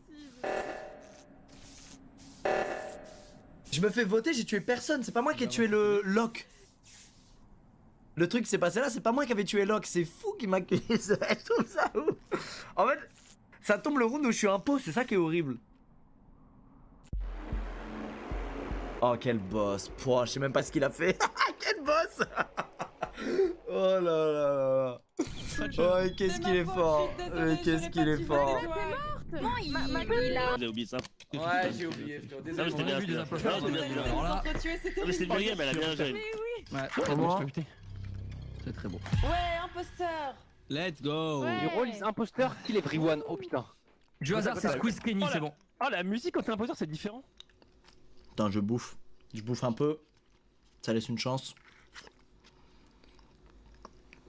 Je me fais voter, j'ai tué personne, c'est pas moi qui ai tué le Locke. Le truc qui s'est passé là, c'est pas moi qui avais tué Locke, c'est fou qui m'accuse. Je trouve ça ouf. En fait, ça tombe le round où je suis un pot, c'est ça qui est horrible. Oh quel boss, pouah, je sais même pas ce qu'il a fait. Quel boss. Oh là là là. Oh qu'est-ce qu'il est fort. Qu'est-ce qu'il est fort. Non, il a. J'ai oublié ça. Ouais, j'ai oublié, frérot. Désolé. C'était bien, c'était bien. Non, mais c'était le premier game, elle a bien géré. Mais oui. Comment? C'est très beau. Ouais, imposteur. Let's go. Ouais. Le rôle is imposteur, kill everyone. Oh putain. Du hasard, c'est Squeeze Kenny, c'est bon. Oh la musique quand t'es imposteur c'est différent. Putain, je bouffe. Je bouffe un peu. Ça laisse une chance.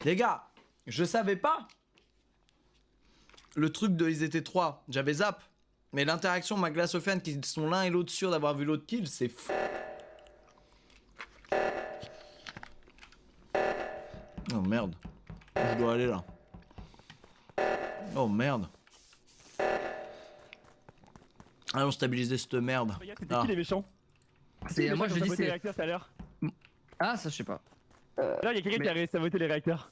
Les gars, je savais pas. Le truc de ils étaient 3, j'avais zap. Mais l'interaction Magla Sofiane qui sont l'un et l'autre sûrs d'avoir vu l'autre kill, c'est fou. Oh merde. Je dois aller là. Oh merde. Allons stabiliser cette merde. Regarde, c'était qui les méchants? C'est moi je dis les c'est. réacteurs tout à l'heure. Ah ça je sais pas. Là il y a quelqu'un qui a réussi à voter les réacteurs.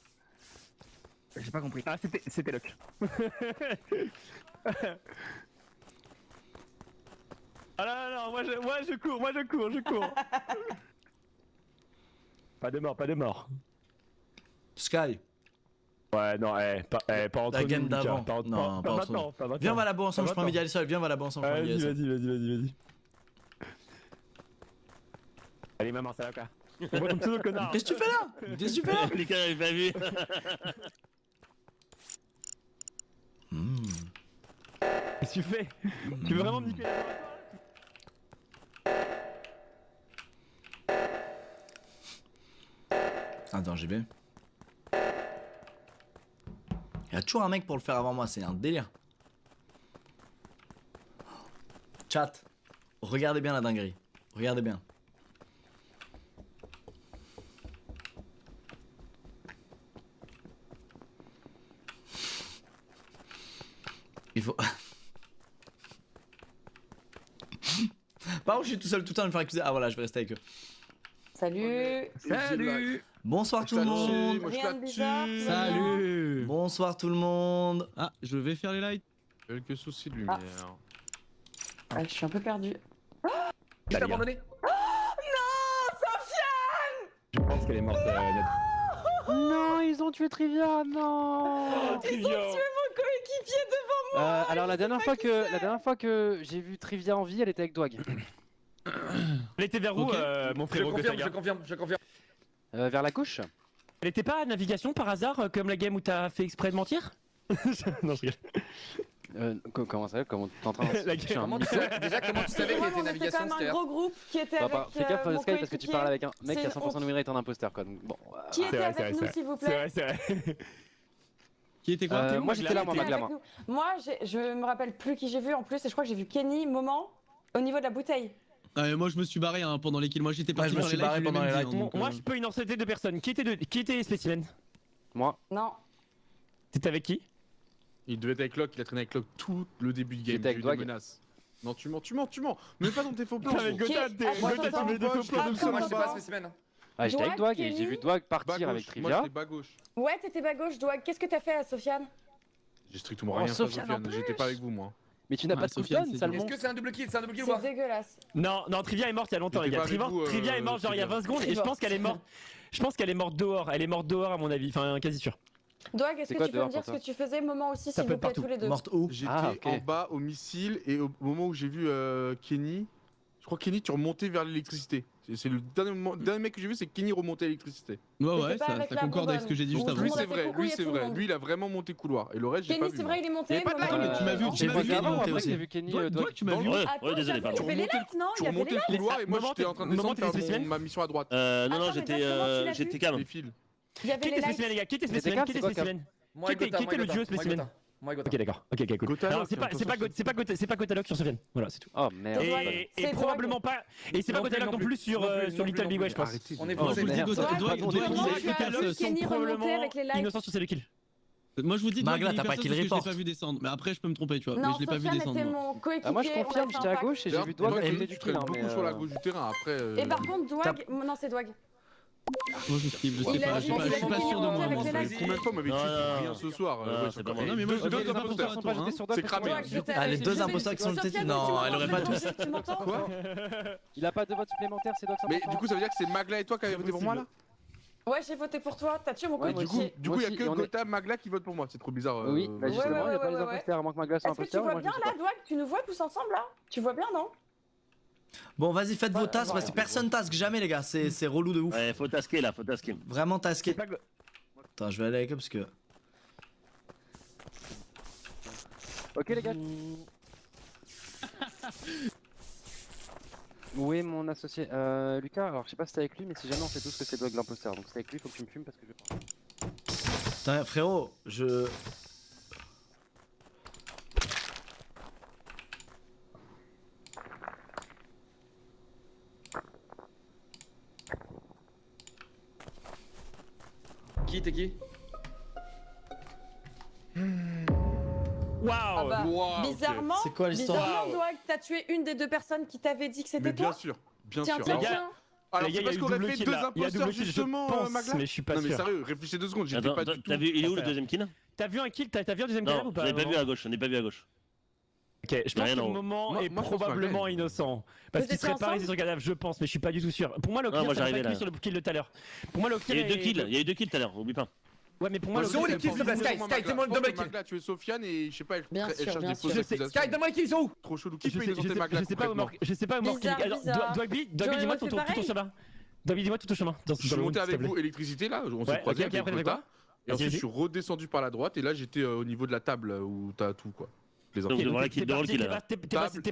J'ai pas compris. Ah c'était Locke. Ah non, moi je cours. Pas de mort. Sky. Ouais, non, pas entre La game nous, d'avant. Lucas, Non, pas entre maintenant, nous. pas maintenant. Viens, on va là-bas ensemble, Pas je prends envie d'y aller seul. Viens, on va là-bas ensemble, je prends envie d'y aller seul. Vas-y. Allez, maman, ça va quoi? On voit comme pseudo connard. Qu'est-ce que tu fais là? Qu'est-ce que tu fais là? Les gars, j'avais pas vu. Qu'est-ce que tu fais? Tu veux vraiment me niquer la Attends, GB. Il y a toujours un mec pour le faire avant moi, c'est un délire. Chat, regardez bien la dinguerie. Regardez bien. Il faut... Par contre, je suis tout seul tout le temps à me faire accuser. Ah voilà, je vais rester avec eux. Salut. Salut. Bonsoir tout le monde. Moi je Rien de bizarre, là-dessus. tout va bien. Salut. Bonsoir tout le monde. Ah, je vais faire les lights. Quelques soucis de lumière. Ah, je suis un peu perdu. Qui t'a abandonné? Je pense qu'elle est morte, Ned. Non, ils ont tué Trivia, non. Ils ont tué mon coéquipier devant moi. Alors la dernière fois que j'ai vu Trivia en vie, elle était avec Dwag. Elle était vers où, Ok. mon Je frérot confirme, Gotaga? je confirme. Vers la gauche. Elle était pas à navigation par hasard, comme la game où t'as fait exprès de mentir? Non, je rigole. Comment ça? Comment t'es en train de... La Je suis un Comment tu mytho. sais- Déjà, comment tu savais qu'elle était On était navigation, quand même un c'était gros groupe qui était avec Fais gaffe mon Sky parce que tu parles avec un mec qui a C'est 100% honte. numéré est un imposteur quoi. Donc bon. Qui C'est était vrai, avec c'est nous, vrai. s'il vous C'est plaît? vrai, c'est vrai. Qui était quoi? Moi j'étais là, moi Qui était Maglama. avec nous? Moi, je me rappelle plus qui j'ai vu en plus, et je crois que j'ai vu Kenny, Moment, au niveau de la bouteille. Moi je me suis barré hein, pendant les kills. Moi j'étais parti je me faire suis les lights, barré je l'ai pendant même les dit, lights. hein, donc, Moi je peux innocenter deux personnes. Qui était spécimen? Moi. Non. T'étais avec qui? Il devait être avec Locke, il a traîné avec Locke tout le début du game. J'étais avec j'ai eu des Dwag. menaces. Non, tu mens. Mets pas dans tes faux plans. Putain, avec gros. Gotha, Attends, tu mets des faux plans attends, de ça. Moi, j'étais pas Attends. spécimen. Ah j'étais avec Dwag, Dwag et j'ai Kenny. vu Dwag Bas partir avec gauche. Moi Trivia. j'étais bas gauche. Ouais, t'étais bas gauche, Dwag. Qu'est-ce que t'as fait à Sofiane? J'ai strictement Oh, rien fait à Sofiane en Sofiane. J'étais pas avec vous moi. Mais tu n'as Ah, pas de Sofiane, cooldown c'est seulement. Est-ce que c'est un double kill? C'est un double kill ou C'est pas? dégueulasse. Non, Trivia est morte il y a longtemps, les J'étais gars. pas avec vous, Trivia est morte genre il y a 20 secondes et je pense qu'elle est morte. Je pense qu'elle est morte dehors. Elle est morte dehors à mon avis. Enfin, quasi sûr. Dwag, est-ce C'est que quoi tu peux me dehors dire pour ce que tu faisais, Moment aussi, Ça s'il peut vous être plaît, partout. tous les deux? Morte où? J'étais Ah, ok. en bas au missile et au moment où j'ai vu Kenny, je crois que Kenny tu remontais vers l'électricité. C'est le dernier mec que j'ai vu, c'est Kenny remonter à l'électricité. Ouais, pas ça avec la concorde avec ce que j'ai dit juste bonbonne. avant. Lui monde a c'est fait vrai, coucou, il y a tout le monde. Lui il a vraiment monté couloir et le reste j'ai pas Kenny, vu. c'est moi. vrai, il est monté. Y a pas de Moment, lag, il est tu m'as vu, mort. tu m'as vu Kenny Avant, monter après aussi. j'ai vu Kenny Dwag, Dwag. tu m'as vu. Ouais, Attends, désolé, j'avoue, pardon. il y avait les lights, non? Tu Il y avait les remontais le lights. couloir et moi Moment, j'étais en train de moment, descendre t'étais faire spécimen ma mission à droite. Non, Attends, non, mais Jack, comment tu l'as j'étais vu calme. Les fils. Il y avait Qui les était lights. spécimen, les gars? Qui était C'était spécimen? calme, Qui c'est était quoi, calme? spécimen? Moi et Qui Gotha, était le duo spécimen? Moi et Gotha. Ok, d'accord. Ok, cool. Gotha, Non, Locke, c'est pas Gotalock sur Sofiane. Voilà, c'est tout. Oh merde. Et- Et probablement pas. Et c'est pas Non plus, Gotalock non non plus plus, sur non plus, sur non Little plus, Big non Way, je pense. On est Oh, français. Je vous dis, merde. Dwag, Comment tu as efficace, vu sans Kenny remonter probablement avec les lights? innocents sur ces deux kills. Moi je vous dis, Magla, Dwag, t'as pas personne kill parce que je l'ai report. pas vu descendre. Mais après, je peux me tromper, tu vois. Mais Non, je l'ai pas vu Sofiane descendre. était moi. mon coéquipier. Ah, moi je confirme, on a j'étais fait à un gauche et j'ai vu Toi, Dwag tu aimer du kill. traînes beaucoup sur la gauche du terrain après. Et par contre, Dwag. Non, c'est Dwag. Moi je skip, je sais Il a pas, dit je suis qu'il pas avait sûr de moi. avec moi. les likes. Combien de fois on m'avait dit Non, non, rien ce soir non, c'est pas moi. Non, mais moi je Deux suis pas pour imposteurs. toi, toi, hein. C'est cramé. Ah, les deux imposteurs qui sont le TT. Non, elle aurait pas tous. Tu m'entends? Quoi? Il a pas de vote supplémentaire, c'est Dwag 100%. Mais du coup, ça veut dire que c'est Magla et toi qui avez voté pour moi là? Ouais, j'ai voté pour toi. T'as tué mon Ouais, moi coéquipier. Du coup, il y a que Gotha, Magla qui votent pour moi. C'est trop bizarre. Oui, bah justement, il y a pas les ouais. imposteurs, à moins que Magla soit Est-ce que tu imposteur. vois moi, je bien sais là, pas. Dwag? Tu nous vois tous ensemble là? Tu vois bien, non? Bon, vas-y, faites vos tasks voilà. parce que personne task jamais, les gars. C'est relou de ouf. Ouais, faut tasquer là, faut tasquer. Vraiment tasqué. Attends, je vais aller avec eux parce que. Ok les gars. Où est mon associé Lucas, alors je sais pas si c'est avec lui, mais si jamais on sait tous que c'est Dwag l'imposteur, donc c'est avec lui, faut que tu me fumes parce que je... Putain, frérot, je. Qui t'es qui? Ah Waouh. bah, Wow, bizarrement, C'est quoi l'histoire? bizarrement, Dwag, t'as tué une des deux personnes qui t'avait dit que c'était Mais bien toi. sûr, bien Tiens, sûr. tiens, Les gars, tiens. Alors Les gars, c'est parce il y a eu qu'on aurait double fait kill, deux là. Il y a imposteurs double kill, je justement, pense, Magla. mais je suis pas Non mais sûr. sérieux, réfléchissez 2 secondes, j'étais Attends, pas du tout. t'as vu, il est où le Pas deuxième kill? T'as vu un kill? T'as vu un deuxième kill Non, ou je pas? l'ai pas vu à gauche, je n'ai pas vu à gauche. Ok, je pense Rien que en le haut. moment Moi- est moi, je pense probablement Magla. innocent. Parce Vous qu'il étiez serait pas ensemble resté sur le cadavre, je pense, mais je suis pas du tout sûr. Pour moi, le Non, moi, kill, ça j'arrivais pas là. sur le kill de tout à l'heure. Pour moi, le Il kill y a eu deux kills, il y a eu deux kills tout à l'heure, oublie pas. Ouais, mais pour moi, le Sur où kill, les kills, s'il te plaît, Sky, Sky, t'es moi le double kill. Magla a tué Sofiane et je sais pas, elle Bien sûr, cherche bien des sûr. fausses accusations. Sky, donne-moi les kills, ils sont où? Trop chelou, qui Je peut sais, innocenter Magla je sais pas où concrètement? je sais pas où mort Bizarre, bizarre. Dwagby, J'aurais dis-moi fait tout ton pareil. chemin. Dwagby, dis-moi tout ton chemin. Je suis monté avec vous électricité là, on s'est Ouais, croisés ok, ok, avec après, Gotha. quoi Et ensuite Vas-y. je suis redescendu par la droite et là j'étais au niveau de la table où t'as tout quoi. Les Donc infos. devant la kill, devant le kill là.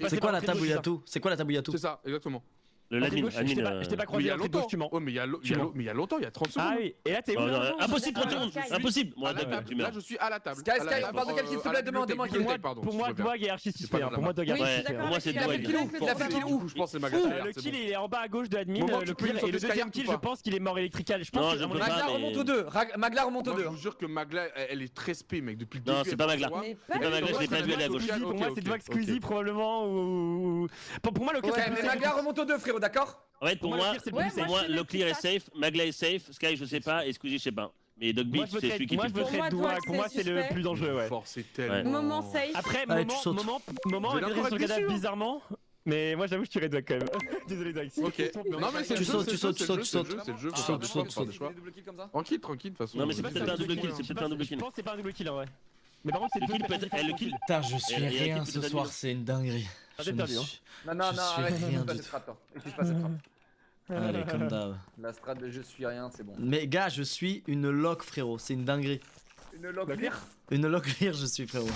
C'est quoi la table où il y a tout? C'est quoi la table où il y a tout? C'est ça, exactement. Le admin, Je t'ai pas Mais croisé il y a à l'entrée de longtemps. gauche, tu mens. Ouais, mais il y a longtemps, il y a 30 secondes. Ah oui, et là t'es où là Impossible, 30 secondes, Sky. impossible. À Moi, la d'accord, tu table, là meurs. je suis à la table. Sky, À la Sky, table, parle de quel kill, s'il te plaît, demande bibliothèque, quel bibliothèque, pardon, Pour moi, je reviens. Dwag est archi C'est suspect. pas Pour moi, Dwag est Oui, je archi suis suspect. d'accord Pour moi, avec c'est toi. Il a fait Dwag. le kill où? Il a fait le kill où? Je pense que c'est Magla. Le kill il est en bas à gauche de admin, Moment, le tu peux kill et innocenter le deuxième Skylark kill, ou je pas pense qu'il est mort électrical. Je Non, pense je que peux Magla pas, remonte mais- aux deux. Magla remonte aux Moi, deux. je vous jure que Magla, elle est très spé, mec, depuis le Non, début. c'est pas Magla. Mais C'est pas Magla, je l'ai pas vu aller à gauche. Squeezie, pour moi c'est Dwag Squeezie probablement ou... Pour moi le kill Ok, c'est mais plus Magla remonte aux deux, frérot, d'accord? En fait, pour Pour moi, moi, le pire, c'est le Ouais, plus pour moi, moi, je fais le clear est les safe, Magla est safe, Sky je sais pas et Squeezie je sais pas. Mais Dogby, Moi je c'est celui qui voterais kiffe. Pour moi, Dwag, Dwag, pour moi c'est c'est le suspect. plus dangereux ouais. Forcez tellement. Moment safe. Après Allez, tu sautes. moment Vous allez elle encore est sur le être cadavre déçus, hein. bizarrement. Mais moi j'avoue je tuerais Dwag quand même. Désolé Dwag. Ok. Non mais c'est Tu le jeu, sautes, c'est tu le sautes, jeu, tu sautes, c'est le tu jeu, c'est le jeu, Tu faut sautes, faire tu des sautes, choix, tu des choix. Double kill comme ça? Tranquille, tranquille, de toute façon. Non, mais c'est pas peut-être ça, un double je kill, c'est peut-être un double Je kill. pense que c'est pas un double kill en vrai. Mais par contre c'est Le deux kill personnes peut-être, le différentes. kill. Putain, je suis Et il y a rien qui ce peut soir, t'admirer. c'est une dinguerie. Ah, Je t'es ne perdu, hein. suis- Non, non, Je non, suis arrête, rien utilise pas du cette tout. strat, toi. Utilise pas cette strat. Allez, comme d'hab. La strat de je suis rien, c'est bon. Mais gars, je suis une lock, frérot. C'est une dinguerie. Une log clear? Une lock clear, je suis, frérot.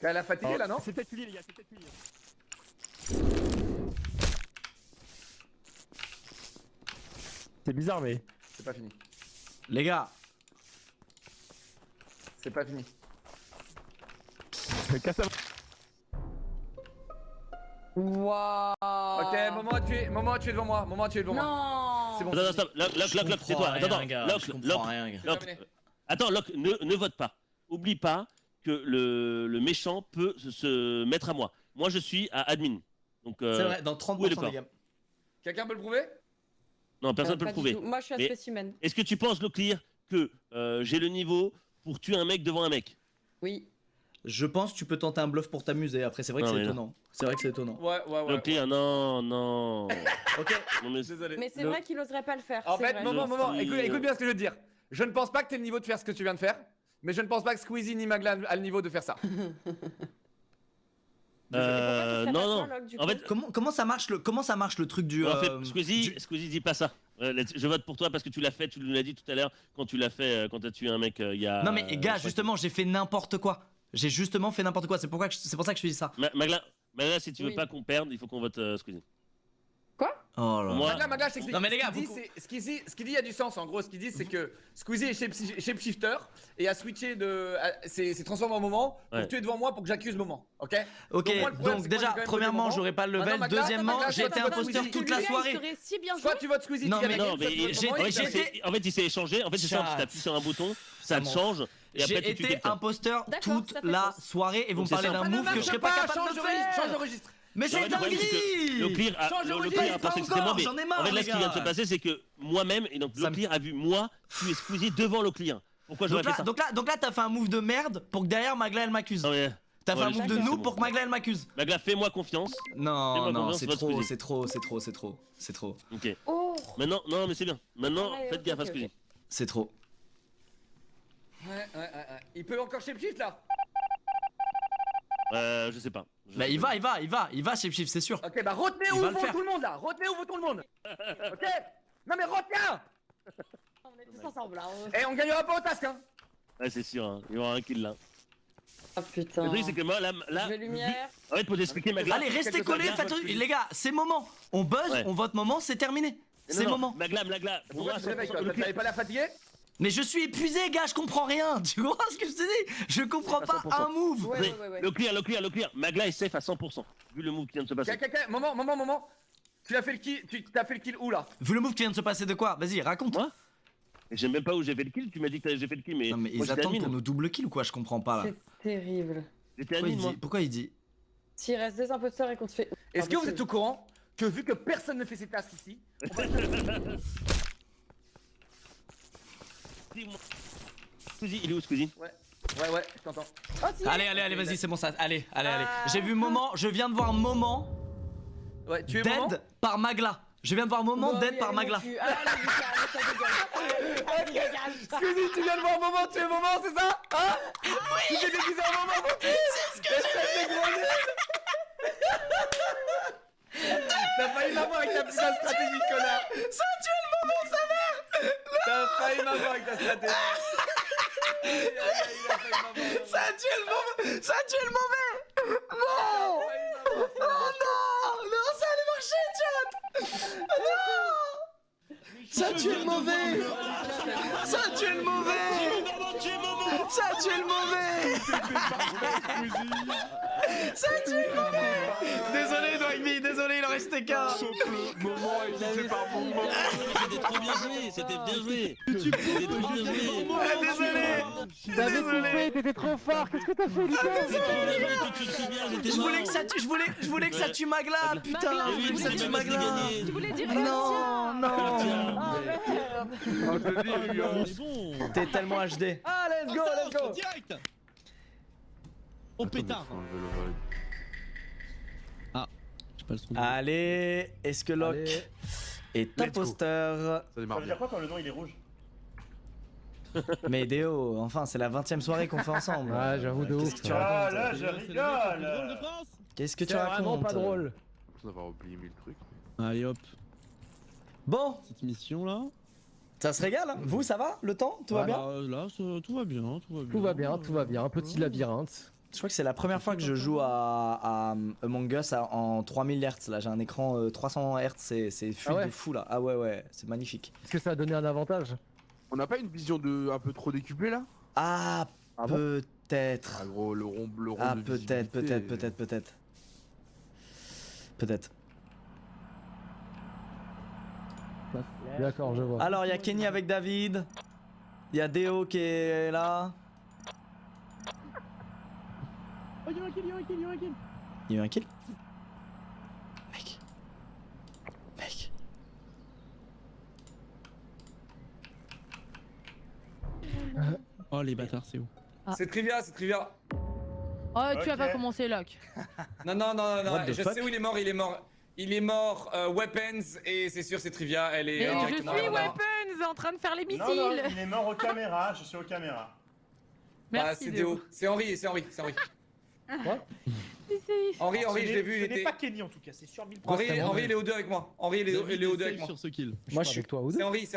Elle a fatigué là, non? C'est peut-être lui les gars, c'est peut-être lui. C'est bizarre mais... C'est pas fini. Les gars, C'est pas fini. Waouh. Ok, moment, tu es devant moi. Moment, tu es devant moi. Non. C'est bon. Attends, stop, Lock, c'est toi. Attends, Lock, rien, gars. Lock. Attends, Lock, ne vote pas. Oublie pas que le méchant peut se mettre à moi. Moi, je suis à admin. Donc, C'est vrai, dans où est le 30% corps des gars. Quelqu'un peut le prouver? non, personne peut Pas le du prouver. tout. Moi je suis un Mais- spécimen. Est-ce que tu penses, Locklear, que j'ai le niveau pour tuer un mec devant un mec? Oui. Je pense que tu peux tenter un bluff pour t'amuser. Après, c'est vrai que Non, c'est mais non. étonnant. C'est vrai que c'est étonnant. Ouais. Locklear, non. Ok. Non, mais- Désolé. Mais c'est vrai qu'il oserait pas le faire. En c'est fait, vrai. moment, Je suis- écoute bien ce que je veux te dire. Je ne pense pas que t'aies le niveau de faire ce que tu viens de faire, mais je ne pense pas que Squeezie ni Magla a le niveau de faire ça. non. En fait, Comment ça marche le truc du. en fait, Squeezie dit pas ça. Je vote pour toi parce que tu l'as fait, tu nous l'as dit tout à l'heure quand tu l'as fait, quand t'as tué un mec il y a. Non mais gars, justement, j'ai fait n'importe quoi. J'ai justement fait n'importe quoi. C'est pour ça que je te dis ça. Magla, si tu veux Oui. pas qu'on perde, il faut qu'on vote Squeezie. Oh là. Moi- Magla, je t'explique. Non, mais les gars, ce qu'il dit, il y a du sens. En gros, ce qu'il dit, c'est que Squeezie est shapeshifter et a switché s'est transformé en moment pour Ouais. tuer devant moi pour que j'accuse moment. Ok. Ok, Donc, moi, le problème, c'est donc que moi, j'ai déjà, quand même premièrement, voté j'aurais pas le Maintenant, level. Magla, Deuxièmement, Magla, j'ai toi, été tu votes imposteur Squeezie. toute la Lui, là, soirée. Il serait si bien joué. Soit tu votes Squeezie, Non, tu mais gagnes, non, soit tu mais votes j'ai- moment, j'ai il gagne. été- En fait, il s'est échangé. En fait, c'est Chat. simple, t'appuies sur un bouton, ça te change. et après J'ai tu tues été quelqu'un. imposteur D'accord, toute ça fait la sens. soirée et vous me Donc c'est parlez ça. d'un move que je serais pas capable de faire. Change de registre. Mais c'est Le problème, c'est que Le dinguerie. clear a Change de le registre, clear a pensé que c'était moi, mais j'en ai marre, en fait là les ce qui vient de se gars. passer c'est que moi-même et donc le Ça me- clear a vu moi tuer Squeezie devant le clear. Pourquoi j'aurais fait ça? Donc là, t'as fait un move de merde pour que derrière Magla elle m'accuse. Ah ouais. T'as fait Ouais, un je move sais, de c'est noob bon. pour que Magla elle m'accuse. Magla, fais-moi confiance. Non, Fais-moi non, confiance, c'est va te trop, Squeezie. c'est trop. Ok. Oh. Maintenant, non mais c'est bien. Maintenant, Ouais, faites ok, gaffe à ok, Squeezie. C'est trop. Ouais. Il peut encore shape shift là. Je sais pas. Bah il va Shape-Shift, c'est sûr. Ok, bah retenez Il où va le vont faire. tout le monde là. Retenez où vont tout le monde. Ok. Non mais retiens. On est tous ensemble là. Et on gagnera pas au task hein. Ouais, c'est sûr, hein. Il y aura un kill là. Ah putain. Le truc c'est que moi là, Je vais lumière. en fait pour t'expliquer Magla. Allez, restez collés, faites les gars, c'est moment. On buzz, Ouais. on vote moment, c'est terminé. C'est moment. Magla, pour Pourquoi moi, tu te réveilles, 100% toi le clear. T'avais pas l'air fatigué? Mais je suis épuisé, gars, je comprends rien. Tu comprends ce que je te dis? Je comprends pas 100%. un move. Ouais. Le clear. Magla est safe à 100%. Vu le move qui vient de se passer. Moment. Tu as fait le kill, t'as fait le kill où là? Vu le move qui vient de se passer de quoi? Vas-y, raconte. Moi Et j'aime même pas où j'ai fait le kill. Tu m'as dit que j'ai fait le kill, mais. Non mais moi, ils j'étais attendent admin. pour nous double kill ou quoi? Je comprends pas là. C'est terrible. J'étais Pourquoi admin, moi. pourquoi il dit? S'il reste des imposteurs et qu'on se fait. Est-ce que vous êtes au courant que vu que personne ne fait ses tasks ici, on va Dis-moi. Squeezie, il est où Squeezie? Ouais, je t'entends. Oh, si. Allez, vas-y, c'est bon ça. Allez. J'ai vu moment, je viens de voir moment Ouais, tu es moment. dead par Magla. Je viens de voir moment dead par Magla. Squeezie, tu viens de voir moment, tu es moment, c'est ça? Hein? Oui. Tu t'es déguisé en moment, mon fils. C'est ce que j'ai dit. T'as failli m'avoir avec ta putain de stratégie, connard. Ça a tué le moment, sa mère. T'as failli m'avoir avec ta stratégie. Ça a tué le mauvais. Ça a tué le mauvais. Non, ça allait marcher, chat. Non. Ça a tué le mauvais. Ça a tué le mauvais. Ça a tué le mauvais. Ça a tué le mauvais. Désolé, Dwagby, désolé, il en restait qu'un. Sauf le moment édité par moment. C'était trop bien joué, c'était bien joué. C'était trop bien joué. Désolé. T'avais tout fait, t'étais trop fort, qu'est-ce que t'as fait, Lucas? C'était trop bien joué, tu te souviens, j'étais Je mort. voulais que ça tue, je voulais que ça tue Magla, putain. Magla, Je voulais que ça tue Magla. Tu voulais dire Non, non. Oh, je te dis, les gars. C'est bon. T'es tellement HD. Ah, let's go. Direct. Au pétard. Ah, j'ai pas le son. Allez, est-ce que Locke Allez. est Let's go. imposteur? Ça démarre bien. quoi quand le nom il est rouge? Mais Déo, enfin, c'est la 20ème soirée qu'on fait ensemble. Ouais, j'avoue de ouf. Qu'est-ce que tu Ah racontes? là, je C'est le mec le plus rigole. drôle de France. Qu'est-ce que tu C'est vraiment racontes? pas drôle. J'ai l'impression d'avoir oublié 1000 trucs. Allez hop, Bon, petite mission là. ça se régale, hein? Vous, ça va? Le temps? Tout va bien? Là, tout va bien, tout va bien. Tout va bien. Petit labyrinthe. Je crois que c'est la première fois que je joue à Among Us en 3000 Hz. Là, j'ai un écran 300 Hz, c'est fluide Ah ouais de fou là. Ah ouais, c'est magnifique. Est-ce que ça a donné un avantage? On n'a pas une vision de un peu trop décuplée là? Ah, Ah bon peut-être. Ah gros, le rond Ah, de peut-être. Peut-être. D'accord, je vois. Alors, il y a Kenny avec David. Il y a Déo qui est là. Oh, il y a eu un kill. Il y a eu un kill? Mec. Oh, les bâtards, c'est où? C'est trivia. Oh, tu Ok. vas pas commencer, Locke. Non, What the je fuck? sais où il est mort, weapons, et c'est sûr, c'est trivia, elle est Mais je directement suis là-bas. Weapons en train de faire les Non, missiles. il est mort aux caméras, je suis aux caméras. Bah, Merci, c'est Déo. Déo. C'est Henri. Henri, je l'ai vu, il Ce n'est était... pas Kenny en tout cas, c'est sûr 1000%. Henri, il est aux deux avec moi. Henri, il est aux deux avec moi. sur ce kill. Moi, je suis avec toi, Oud. C'est Henri.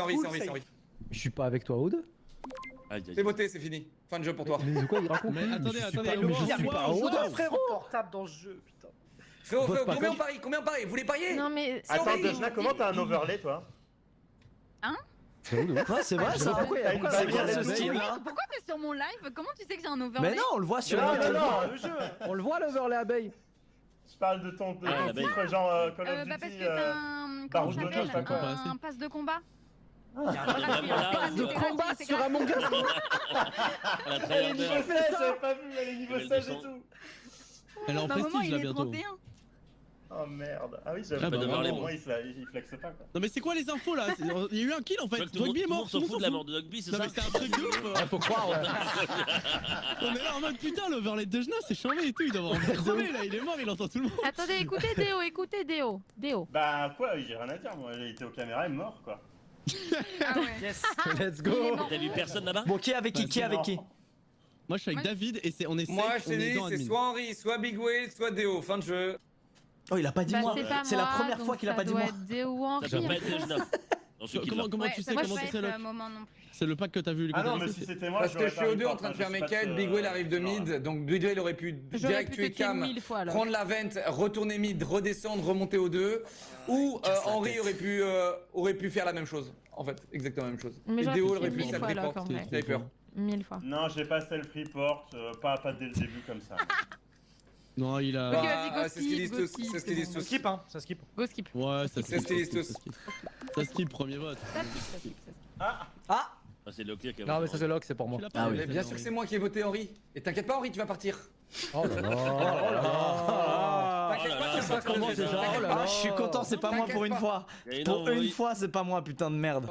Je suis pas avec toi, Oud. C'est voté, c'est fini. Fin de jeu pour toi. Mais de quoi il raconte? Mais attendez, Je suis attendez, pas- mais je suis pas Wow, Oud. frérot, portable dans ce jeu, putain. Frérot, Vote pas combien contre. on parie? Vous voulez parier? Non, mais. C'est Attends, Henri. Dejna, comment t'as un overlay toi? C'est Oud. Ouais, c'est vrai ça. Pourquoi il y a Pourquoi une c'est bague quoi à ce la style, main? là? Pourquoi t'es sur mon live? Comment tu sais que j'ai un overlay? Mais non, on le voit sur Non, notre. le jeu. On le voit l'overlay abeille. Je parle de ton Ah, la titre, genre Call of Parce Duty. que t'as un. Comment Barouche ça de s'appelle? Noche, pas quoi. Un pass de combat. de combat sur Among Us. Elle est niveau 16, j'avais pas vu, elle est niveau 16 et tout. Elle est en prestige là bientôt. Oh merde. Ah oui, Ah, j'avais bah, pas vraiment. vu. Moi, il flexe pas quoi. Non mais c'est quoi les infos là? Il y a eu un kill en fait. Dogby est mort. Tout le monde s'en fout de la mort de Dogby, c'est Non ça? mais c'est un truc de ouf. Faut croire. On est là en mode putain l'overlay de Jna c'est chambé et tout. Il doit avoir envie de crever là. Il est mort, il entend tout le monde. Attendez, écoutez Déo, écoutez Déo. Déo. Bah quoi, j'ai rien à dire. Moi, il était aux caméras, il est mort quoi. Ah ouais. Yes, let's go. T'as vu personne là-bas? Bon, qui est avec qui? Bah, Qui est avec qui? Moi je suis avec David et on est safe. Moi, je on t'ai est dit, dans c'est admin. soit Henri, soit Big Whale, soit Déo. Fin de jeu. Oh, il a pas dit moi. C'est pas C'est la moi, première donc fois qu'il a ça pas dit doit moi. être Déo ou Henri. Ça peut pas être Jna. Dans ce kill-là. Comment tu sais Moi, comment je tu sais sais pas Locke? être moment non plus. C'est le pack que t'as vu Ah Lucas. non, mais si c'était moi, Parce que je suis au 2 en train de faire mes quêtes. quêtes, Big Whale arrive de mid, donc Big Whale aurait pu J'aurais direct pu tuer te tuer Cam, 1000 fois, alors. prendre la vente, retourner mid, redescendre, remonter au 2, ou Henri aurait pu faire la même chose, en fait, exactement la même chose. Mais Et j'aurais Déo pu aurait pu tuer 1000 self fois, Locke, report, en vrai. j'avais peur. 1000 fois. Non, j'ai pas self-report, pas dès le début comme ça. Non il a. Ok, vas-y, go c'est ce qu'ils disent skip, tous, go skip, c'est ce qu'ils disent c'est tous. Skip hein, ça skip. Go skip. Ouais ça C'est ce qu'ils disent tous. Ça skip premier vote. Ça skip, ça skip, ça skip. Ah. Ah, c'est Leclerc qui a Non mais ça c'est Locke, c'est pour moi. Ah Mais bien sûr que c'est moi qui ai voté Henri. Et t'inquiète pas Henri, tu vas partir. Oh là là. T'inquiète pas, Je sais pas comment déjà. Ah, je suis content, c'est pas moi pour une fois. Pour une fois, c'est pas moi, putain de merde.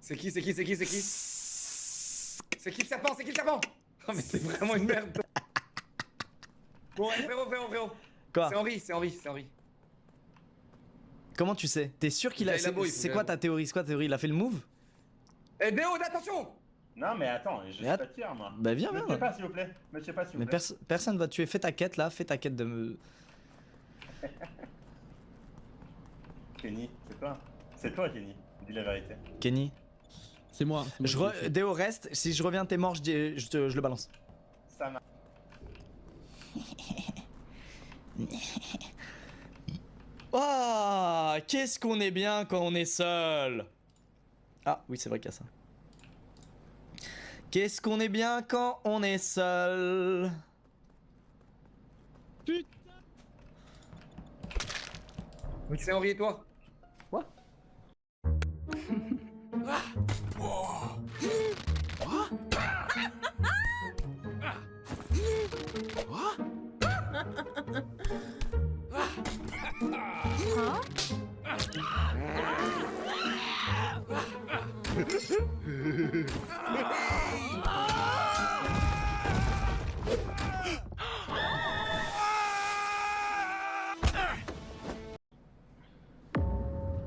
C'est qui C'est qui le serpent Oh mais c'est vraiment une merde. Bon frérot. Quoi? C'est Henri. Comment tu sais? T'es sûr qu'il a. C'est quoi ta théorie? C'est quoi ta théorie? Il a fait le move? Eh Déo, attention. Non mais attends, je suis pas tir moi. Bah viens, Me tuez pas s'il vous plaît. Me tuez pas s'il vous Mais plaît. personne va te tuer. Fais ta quête là, fais ta quête de me. Kenny, c'est toi? C'est toi Kenny, dis la vérité. Kenny. C'est moi. Déo reste, si je reviens t'es mort, je le balance. Ça marche. Oh, qu'est-ce qu'on est bien quand on est seul. Ah oui c'est vrai qu'il y a ça. Qu'est-ce qu'on est bien quand on est seul. Putain. C'est Henri et toi. Quoi?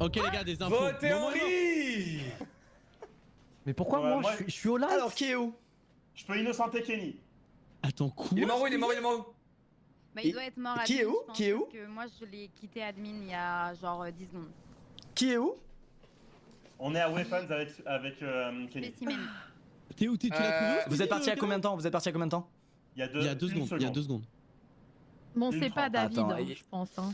Ok les gars, des infos. Votez Bon, moi, Henri. Mais pourquoi Ouais, moi, moi, je suis au live? Alors qui est où? Je peux innocenter Kenny. Attends quoi? Il est mort où? Il est mort. Bah, il doit être mort Qui est admin, où? je pense, Qui est où? parce que moi, je l'ai quitté admin il y a genre 10 secondes. Qui est où? On est à Weapons avec Kenny. Spécimen. T'es où? Tu l'as trouvé où? Vous êtes parti à combien de temps? Vous êtes parti à combien de temps? Il y a Il y a 2 secondes. Il y a 2 secondes. Bon, Une c'est pas trente. David, Attends, hein, je pense. Hein.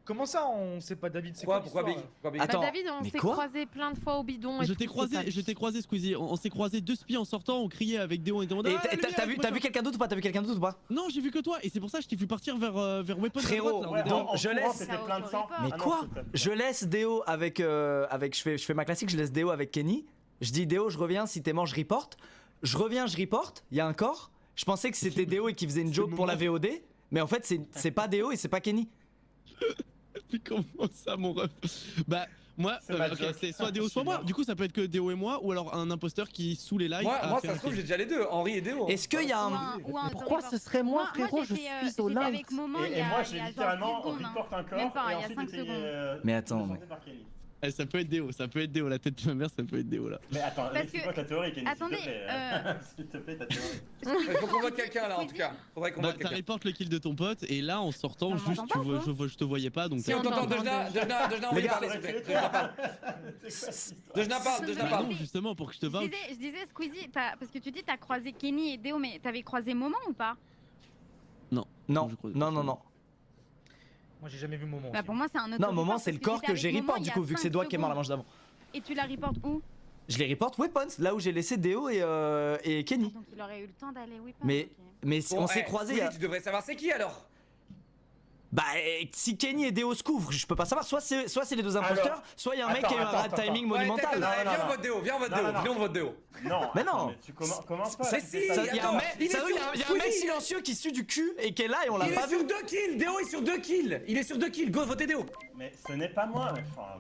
Comment ça on sait pas David? C'est Pourquoi Big? Attends, Bah, David, on mais s'est quoi? croisés plein de fois au bidon. et Je tout, t'ai c'est pas lui. croisé Squeezie. On s'est croisé 2 spies en sortant. On criait avec Déo. On était en mode. Et Ah, t'as vu quelqu'un d'autre ou pas? T'as vu quelqu'un d'autre ou pas? Non, j'ai vu que toi. Et c'est pour ça que je t'ai vu partir vers Weapon. Frérot, à droite, là, donc, on est je laisse- C'était plein de sang. Mais Ah non, quoi? c'était- Je laisse Déo avec je fais ma classique, je laisse Déo avec Kenny. Je dis Déo, je reviens, si t'es mort, je reporte. Je reviens, je reporte, il y a un corps. Je pensais que c'était Déo et qu'il faisait une joke pour la VOD, mais en fait c'est pas Déo et c'est pas Kenny. Mais comment ça, mon ref? Bah, moi, ok, c'est soit Déo, soit moi. Du coup, ça peut être que Déo et moi, ou alors un imposteur qui, sous les lives. Moi, a ça fait se un trouve, kill. j'ai déjà les deux, Henri et Déo. Est-ce qu'il y a un. Pourquoi ce serait moi, frérot? Je suis au live. Avec Moment, il y Et a, moi il j'ai y a genre littéralement 10 secondes, hein. report un corps Même pas, et il y a ensuite 5 été, secondes. Mais attends, innocenté par Kenny. Eh, ça peut être Déo, la tête de ma mère, ça peut être Déo là. Mais attends, Parce c'est que- quoi ta théorie Kenny? Attendez, S'il te plaît, ta théorie. Il faut qu'on vote quelqu'un là en tout cas. Faudrait qu'on Bah, vote t'as quelqu'un. reporte le kill de ton pote, et là en sortant, On juste m'entend pas, je te voyais pas donc. Si on t'entend, Dejna, on Les va gars, parler s'il te plaît. Dejna parle. Dejna Bah parle. non, justement, pour que je te vote. Je disais Squeezie, parce que tu dis t'as croisé Kenny et Déo, mais t'avais croisé Moment ou pas? Non, je crois- non, non, non. Moi j'ai jamais vu Moment. Bah pour moi c'est un autre. Non, moment, c'est le corps que j'ai report du coup, vu que c'est Doigt qui est mort la manche d'avant. Et tu la reportes où? Je les reporte Weapons, là où j'ai laissé Déo et Kenny. Donc il aurait eu le temps d'aller Weapons. Mais ok. on s'est croisés. Tu devrais savoir c'est qui alors. Bah, si Kenny et Déo se couvrent, je peux pas savoir. Soit c'est les deux imposteurs, soit il y a un mec qui a eu un timing monumental. Viens on vote Déo, viens on vote Déo. Non, mais non. Tu commences pas. Il y a un mec silencieux qui sue du cul et qui est là et on l'a pas vu. Il est sur 2 kills, Déo est sur 2 kills. Il est sur 2 kills, go votez Déo. Mais ce n'est pas moi.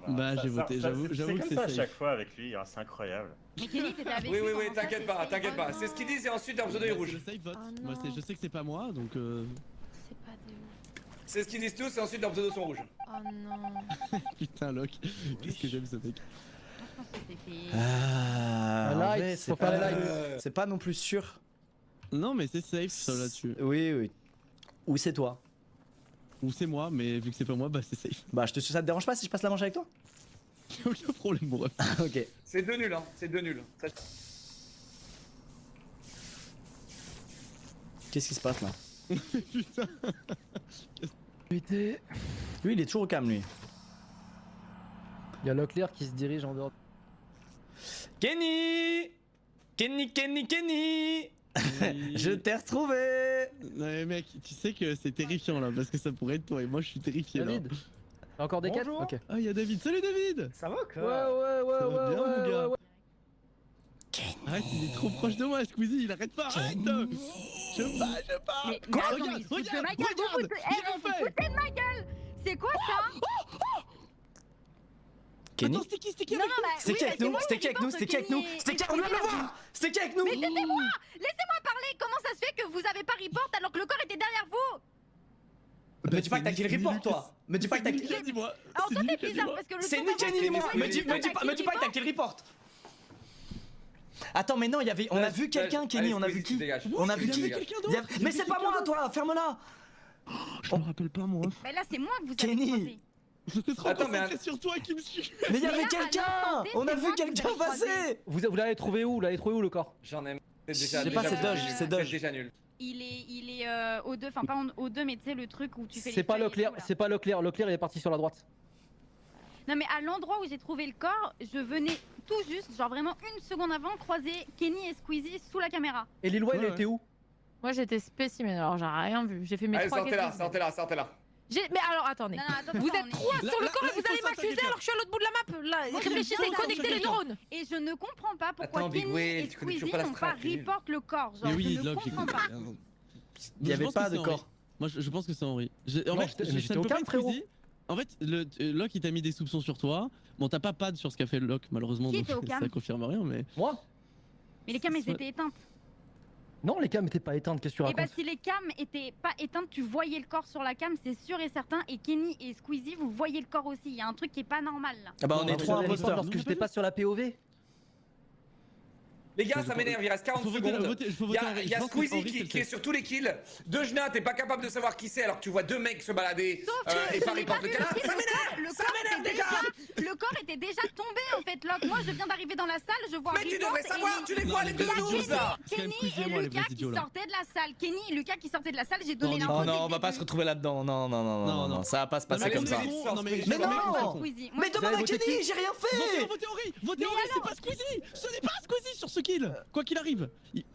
Bah j'ai voté, j'avoue c'est que comme c'est ça à safe. chaque fois avec lui, c'est incroyable. Mais Kenny, t'étais avec Oui, lui pendant ça, t'inquiète pas. C'est ce qu'ils disent et ensuite leur pseudo est rouge. Le safe vote. Moi je sais que c'est pas moi donc. C'est pas Déo. C'est ce qu'ils disent tous et ensuite leurs pseudos sont rouges. Oh non. Putain Locke, qu'est-ce que j'aime ce mec. C'est pas non plus sûr. Non mais c'est safe ça là-dessus. Oui. Ou c'est toi. Ou c'est moi, mais vu que c'est pas moi, bah c'est safe. Bah ça te dérange pas si je passe la manche avec toi? Aucun problème mon ref. Ok. C'est 2 nuls, hein, c'est 2 nuls. Qu'est-ce qui se passe là? Putain. Lui il est toujours au calme lui. Il y a Leclerc qui se dirige en dehors. Kenny, je t'ai retrouvé. Non mais mec, tu sais que c'est terrifiant là, parce que ça pourrait être toi et moi je suis terrifié David. là. T'as encore des quêtes? Ok. Ah y'a David, salut David. Ça va quoi? Ça va bien mon gars. ouais. Arrête, il est trop proche de moi Squeezie, il arrête pas, arrête. Je pars. Mais Quoi, attends, regarde, mais il se fout de ma regarde, gueule, vous regarde, vous foutez de ma gueule. C'est quoi ça? Kenny? Attends, c'était qui Non, avec non, bah, C'était oui, qui avec nous? moi C'était qui avec nous? pense C'était que qui avec nous? Kenny C'était qui? est On vient de le derrière voir! C'était qui avec nous? Mais c'était moi! Laissez-moi parler! Comment ça se fait que vous avez pas report alors que le corps était derrière vous? Mais dis pas que t'as kill report toi! Mais dis pas que t'as kill. Dis-moi. Alors toi t'es bizarre parce que le C'est son ni d'avant, Kenny ni moi! tu Me dis pas que t'as kill report! Attends mais non, on a vu quelqu'un Kenny, on a vu qui? On a vu qui? Mais c'est pas moi toi, ferme-la! Je me rappelle pas moi. Mais là c'est moi que vous avez Kenny. croisé. J'étais trop Attends, mais concentré sur toi qui me suit. Mais il y Mais avait là, à quelqu'un! l'instant T, On a c'est vu moi que quelqu'un vous avez croisé. passer! Vous l'avez trouvé où? Vous l'avez trouvé où le corps? J'en ai. C'est déjà. Je sais pas, c'est Doge, c'est Doge. déjà nul. Il est au 2, enfin pas au 2 mais tu sais le truc où tu fais les C'est pas feuilles et Leclerc, tout, là. c'est pas Leclerc. Leclerc il est parti sur la droite. Non mais à l'endroit où j'ai trouvé le corps, je venais tout juste, genre vraiment une seconde avant, croiser Kenny et Squeezie sous la caméra. Et Lil Wayne Ouais, était où? Moi j'étais spécimen, alors j'ai rien vu. J'ai fait mes Allez, 3 sortez là. Mais alors attendez. Non, attends, Vous on êtes est- 3 sur le corps et il vous faut allez ça, m'accuser quelqu'un. alors que je suis à l'autre bout de la map. Là, Moi, réfléchissez, il faut connectez les quelqu'un. neurones. Et je ne comprends pas pourquoi Attends, Big Kenny Whale, et tu connais Squeezie toujours pas la n'ont pas strat, t'es nul. report le corps. Genre, Mais oui, je ne Locke. comprends pas. Il y avait pas de corps. Moi je pense que c'est Henri. En Non, fait, j'étais- mais ça j'étais ne au peut pas calme, être frérot. Squeezie. En fait, Locke il t'a mis des soupçons sur toi. Bon, t'as pas pad sur ce qu'a fait Locke malheureusement, Qui donc était au calme ça confirme rien, mais. Moi? Mais les cams elles étaient éteintes. Non, les cams étaient pas éteintes, qu'est-ce que tu Et bah racontes? si les cams étaient pas éteintes, tu voyais le corps sur la cam, c'est sûr et certain. Et Kenny et Squeezie, vous voyez le corps aussi. Il y a un truc qui est pas normal là. Ah bah on Non, est mais trois vous avez imposteurs. Lorsque j'étais pas sur la POV. Les gars, ça m'énerve, il reste 40 Faut voter- secondes. faut Il voter Henri. y a Je pense que Squeezie Henri, c'est le qui est seul. sur tous les kills. Dejna, t'es pas capable de savoir qui c'est alors que tu vois 2 mecs se balader Sauf que et je pas l'ai répondre pas le vu, canard. et Ça m'énerve. Ça m'énerve était déjà. le corps était déjà tombé en fait. Locke, moi je viens d'arriver dans la salle, je vois Mais tu Report devrais savoir, et tu les vois les deux ours là. Kenny et Lucas qui sortaient de la salle. Kenny et Lucas qui sortaient de la salle, j'ai donné l'info. Oh dès non, le on va pas début. se retrouver là-dedans. Non, ça va pas se passer Allez, comme ça. non, Mais mais non! Squeezie. Moi, Mais demande à Kenny, j'ai rien fait! Votez Henri, votez Henri, c'est pas Squeezie. Ce n'est pas Squeezie sur ce kill. Quoi qu'il arrive.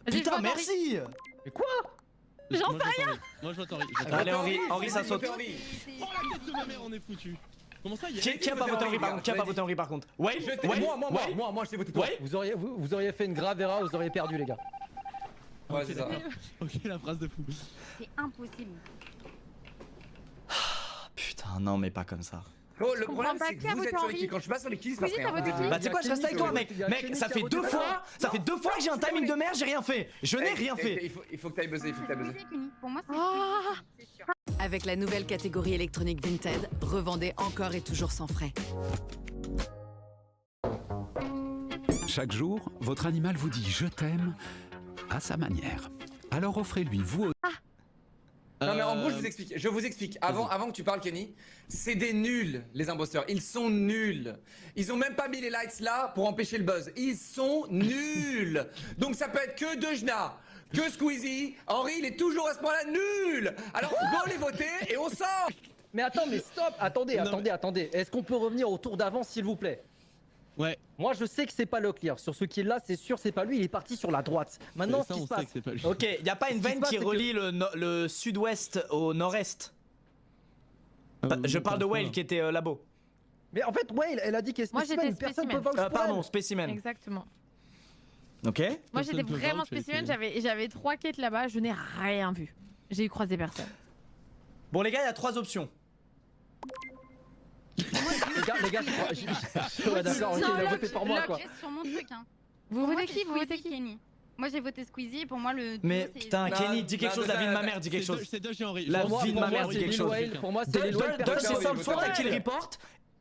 Putain, merci! Mais quoi? J'en sais rien. Moi je vote Henri. Allez, Henri, ça saute. Prends la tête de ma mère, on est foutu. Comment ça, il y a. Qui a pas voté Henri par contre? Qui a pas voté Henri par contre? Ouais, Moi, je t'ai voté toi. Vous auriez fait une grave erreur, vous auriez perdu, les gars. Ouais, c'est ça. Ok, la phrase de fou. C'est impossible. Putain, non, mais pas comme ça. Oh, le comprends problème pas c'est qui a que vous voté êtes sur les Henri. kills. Quand je suis pas sur les kills, il se passe Squeezie, rien. t'as voté qui? Bah tu sais quoi, je reste avec toi mec. Il y a Mec, Kenny ça qui a fait voté 2 pour fois, ça fait 2 fois que j'ai un timing de merde, j'ai rien fait. Je n'ai rien fait. Il faut que t'ailles buzzer, il faut que t'ailles buzzer. Squeezie, Kenny. Pour moi, c'est Ah. c'est sûr. Avec la nouvelle catégorie électronique Vinted, revendez encore et toujours sans frais. Chaque jour, votre animal vous dit « je t'aime » à sa manière. Alors offrez-lui, vous aussi. Non mais en gros je vous explique. Avant que tu parles Kenny, c'est des nuls les imposteurs. Ils sont nuls. Ils ont même pas mis les lights là pour empêcher le buzz. Ils sont nuls. Donc ça peut être que Dejna, que Squeezie. Henri il est toujours à ce moment-là nul. Alors go les voter et on sort. Mais attends, mais stop! Attendez. Est-ce qu'on peut revenir au tour d'avant, s'il vous plaît? Ouais. Moi, je sais que c'est pas Leclerc. Sur ce kill là, c'est sûr, c'est pas lui. Il est parti sur la droite. Maintenant, ce Ça, qui on se sait passe. que c'est pas lui. Ok, y a pas une Ce qui se veine passe, qui c'est que- relie le sud-ouest au nord-est. Je parle de Whale qui était labo. Mais en fait, Whale, elle a dit qu'elle est Moi, spécimen, j'étais personne peut spécimen. vouch pour Pardon, elle. spécimen. Exactement. Ok. Moi j'étais vraiment spécimen, j'avais 3 quêtes là-bas, je n'ai rien vu. J'ai croisé personne. Bon les gars, il y a 3 options. Les gars, ouais, d'accord, ok, il a voté pour moi quoi. Sur mon truc, hein. Vous Pour votez moi, qui c'est Vous votez Squeezie, Kenny. Moi j'ai voté Squeezie et pour moi le. Mais duo, c'est- putain, Kenny, dis quelque chose, la vie de ma mère, dis quelque chose. C'est Doge et Henri. La Pour moi, vie de ma pour moi, mère, dis c'est quelque Lil chose. Whale, pour moi, c'est Lil Whale, Doge, personne c'est peut simple, voter soit pour t'as kill elle. report,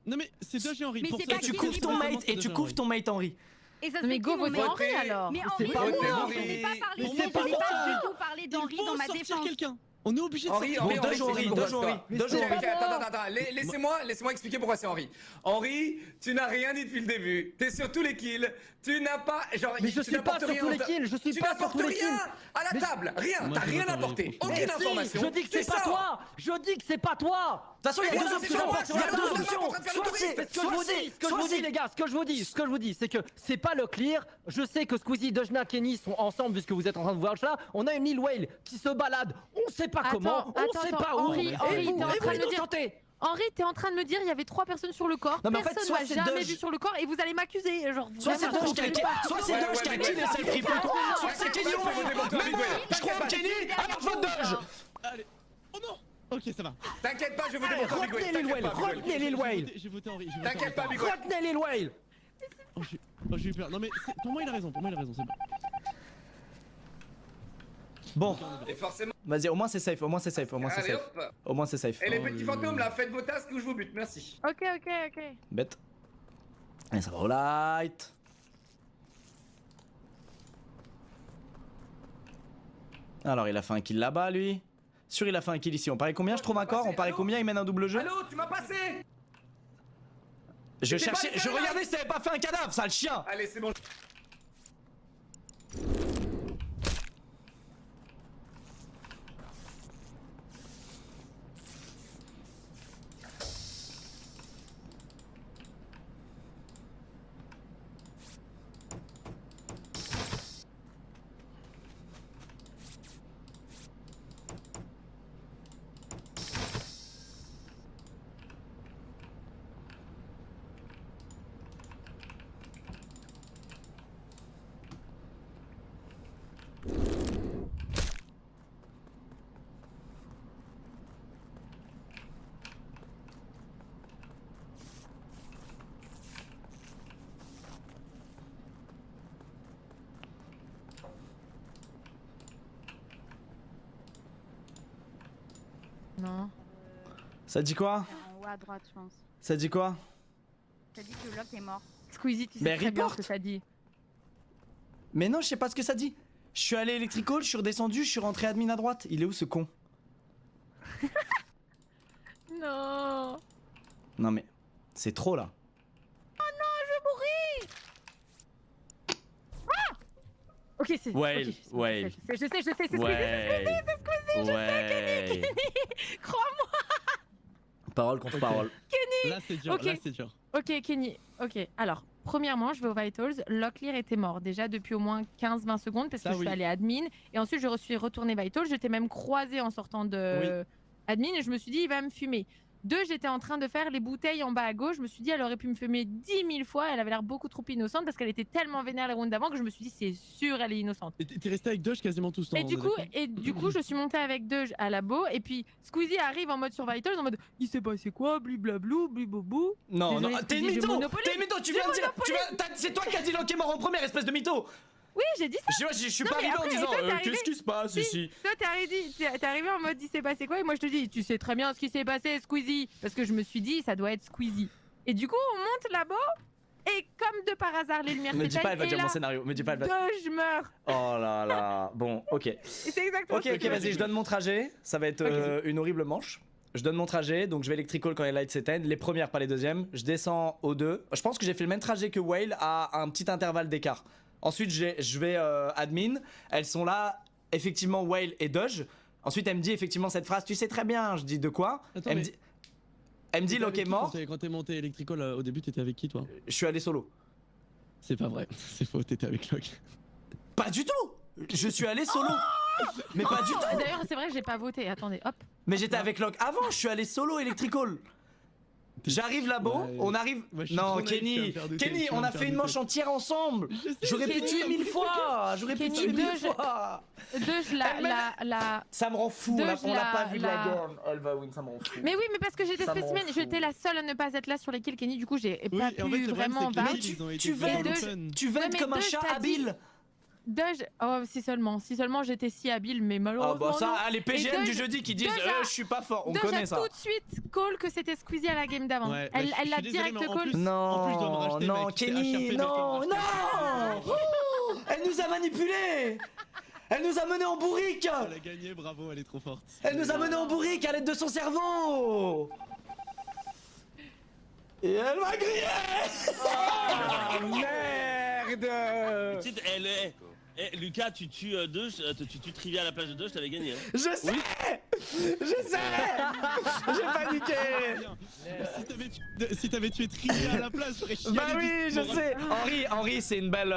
Non mais c'est Doge et Henri. Mais Pour c'est ça, pas et tu kill couves ton report. mate, et tu couves ton mate Henri. Et ça Mais fait go, qui, mon votez mec Henri alors. Mais C'est Henri, pas non, Henri. je n'ai pas parlé Mais de c'est je pas n'ai pas moi. du tout parlé d'Henri dans ma sortir défense. quelqu'un. On est obligé de Henri, sortir. Henri, Bon, Henri, Doge Henri, c'est Doge pourquoi Henri, c'est Doge toi. Henri. Ok, attends, laissez-moi expliquer pourquoi c'est Henri. Henri, tu n'as rien dit depuis le début. T'es sur tous les kills. Tu n'as pas, genre, Mais je tu suis pas n'apportes sur rien tous les dans ta- kills, je suis Tu pas sur n'apportes tous les rien kills. à la table, rien. Moi, T'as je rien vote Henri, apporté, franchement. aucune Mais information. si, je dis que c'est pas ça. toi. Je dis que c'est pas toi. De toute façon, il y a Mais 2 non, c'est options. pas moi, Il y a c'est 2 pas moi, options. en train de faire le Soit touriste. c'est, Ce que je vous dis, les gars, ce que je vous dis, c'est que c'est pas le clear. Je sais que Squeezie, Dojna, Kenny sont ensemble puisque vous êtes en train de voir là. On a une Lil Whale qui se balade. On sait pas comment, on sait pas où. Henri, Et t'es vous, en train de me dire. tentez. Henri, t'es en train de me dire il y avait 3 personnes sur le corps. Non, mais en fait, Personne soit m'a c'est jamais Doge. vu sur le corps et vous allez m'accuser. Genre, Soit c'est vraiment, Doge qui a j'en peux kill, pas. soit c'est Doge qui a kill et c'est le triple. Soit c'est Kenny ou moi. Mais moi, je crois en Kenny, alors je vote Doge. Allez. Oh non. Ok, ça va. T'inquiète pas, je vais voter Allez, pour toi, Big Whale. retenez Lil Whale, retenez Lil Whale. J'ai voté Henri. T'inquiète pas, Big Whale. Retenez Lil Whale. Oh, j'ai eu peur. Non mais pour moi il a raison, c'est bon. Bon, Et forcément. vas-y, au moins c'est safe, au moins c'est safe. Allez hop. Au moins c'est safe. Et les petits fantômes là, faites vos tasks ou je vous bute, merci. Ok. Bête. Et ça va au light. Alors il a fait un kill là-bas lui. Sûr il a fait un kill ici. On parie combien? Je trouve un corps. On parie combien? Il mène un double jeu. Allô, tu m'as passé. Je C'était pas cherchais, le je cadavre. regardais si t'avais pas fait un cadavre, sale chien. Allez, c'est bon. Non. Ça dit quoi? En haut à droite, je pense. Ça dit quoi? T'as dit que Locke est mort. Squeezie, tu sais Mais très bien report. ce que ça dit. Mais non, je sais pas ce que ça dit. Je suis allé electrical, je suis redescendu, je suis rentré admin à droite. Il est où ce con? Non. Non mais, c'est trop là. Oh non, je vais mourir. Ah. Ok, c'est. Whale, ok, c'est bon, Whale. Je sais, c'est Squeezie, Ouais. je sais, Kenny. Crois-moi. Parole contre parole. Kenny. Là c'est dur, Ok. là c'est dur. Ok, Kenny. Ok, alors, premièrement, je vais aux Vitals. Locklear était mort déjà depuis au moins 15-20 secondes parce que Ça, je suis oui. allée admin. Et ensuite, je suis retournée Vitals. Je t'ai même croisé en sortant de admin et je me suis dit, il va me fumer. 2, j'étais en train de faire les bouteilles en bas à gauche. Je me suis dit, elle aurait pu me fumer 10 000 fois. Elle avait l'air beaucoup trop innocente parce qu'elle était tellement vénère les rounds d'avant que je me suis dit, c'est sûr, elle est innocente. Et t'es resté avec Doge quasiment tout le temps. Et on du est coup, d'accord je suis montée avec Doge à labo et puis Squeezie arrive en mode survival en mode il s'est passé quoi, bliblablou, blibobou. Non, Désolé, non, t'es une Squeezie, je mytho. monopolise. T'es une mytho, tu Je viens de dire. monopolise. C'est toi qui as dit Locke est mort en première, espèce de mytho. Oui, j'ai dit ça. Je suis Non, pas mais arrivé en après, disant toi, t'es arrivé- qu'est-ce qui se passe Si, ici. Toi, t'es arrivé en mode il s'est passé quoi et moi je te dis tu sais très bien ce qui s'est passé, Squeezie. Parce que je me suis dit ça doit être Squeezie. Et du coup, on monte là-bas et comme de par hasard, les lumières Me dis s'éteignent. pas, elle va et dire là, mon scénario. Me dis pas, elle va. Doge meurt. Oh là là. Bon, ok. Et c'est exactement Ok, ce que ok, je me vas-y, suis je donne mon trajet. Ça va être une horrible manche. Je donne mon trajet, donc je vais electrical quand les lights s'éteignent. Les premières, pas les deuxièmes. Je descends aux 2. Je pense que j'ai fait le même trajet que Whale à un petit intervalle d'écart. Ensuite, je vais admin. Elles sont là, effectivement, Whale et Doge. Ensuite, elle me dit effectivement cette phrase. Tu sais très bien. Je dis de quoi? Attends, Elle me mais- dit. Elle me dit Locke est mort. Quand t'es monté Electrical au début, t'étais avec qui toi? Je suis allé solo. C'est pas vrai, c'est faux, t'étais avec Locke. Pas du tout. Je suis allé solo. Mais pas du tout. D'ailleurs, c'est vrai, j'ai pas voté. Attendez, hop. Mais j'étais avec Locke avant, je suis allé solo Electrical. J'arrive là-bas, on arrive. Non, Kenny, Kenny, on a fait une manche entière ensemble. J'aurais pu tuer 1000 fois. J'aurais pu tuer 1000 fois. Ça me rend fou, on l'a pas vu de la guerre. Elle va win, ça me rend fou. Mais oui, mais parce que j'étais spécimen, j'étais la seule à ne pas être là sur les kills Kenny, du coup j'ai pas pu vraiment battre. Tu vends comme un chat habile. Doge, oh si seulement j'étais si habile, mais malheureusement. Ah bah ça, non. les PGM du jeudi qui disent je suis pas fort, on connaît ça. Doge a tout de suite call que c'était Squeezie à la game d'avant. Ouais, elle l'a direct call. Non, Kenny, non. Elle nous a manipulés. Elle nous a menés en bourrique. Elle a gagné, bravo, elle est trop forte. Elle nous a menés en bourrique à l'aide de son cerveau. Et elle m'a grillé. Oh merde. Tu sais, Lucas, tu tues tu tues Trivia à la place de 2, je t'avais gagné. Hein. Je sais. J'ai paniqué. Si t'avais tué Trivia à la place, j'aurais chialé. Bah oui, je sais. Henri, c'est une belle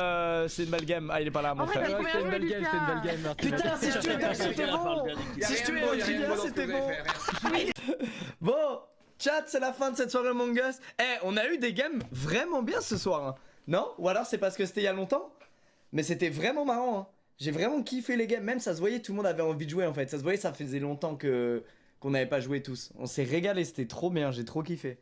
game. Ah, il est pas là, mon frère. C'était une belle game, Putain, si je tuais Doge, c'était bon. Si je tuais Trivia, c'était bon. Bon, chat, c'est la fin de cette soirée Among Us. On a eu des games vraiment bien ce soir. Hein. Non? Ou alors c'est parce que c'était il y a longtemps? Mais c'était vraiment marrant. Hein. J'ai vraiment kiffé les games. Même ça se voyait, tout le monde avait envie de jouer en fait. Ça se voyait, ça faisait longtemps qu'on n'avait pas joué tous. On s'est régalé, c'était trop bien. J'ai trop kiffé.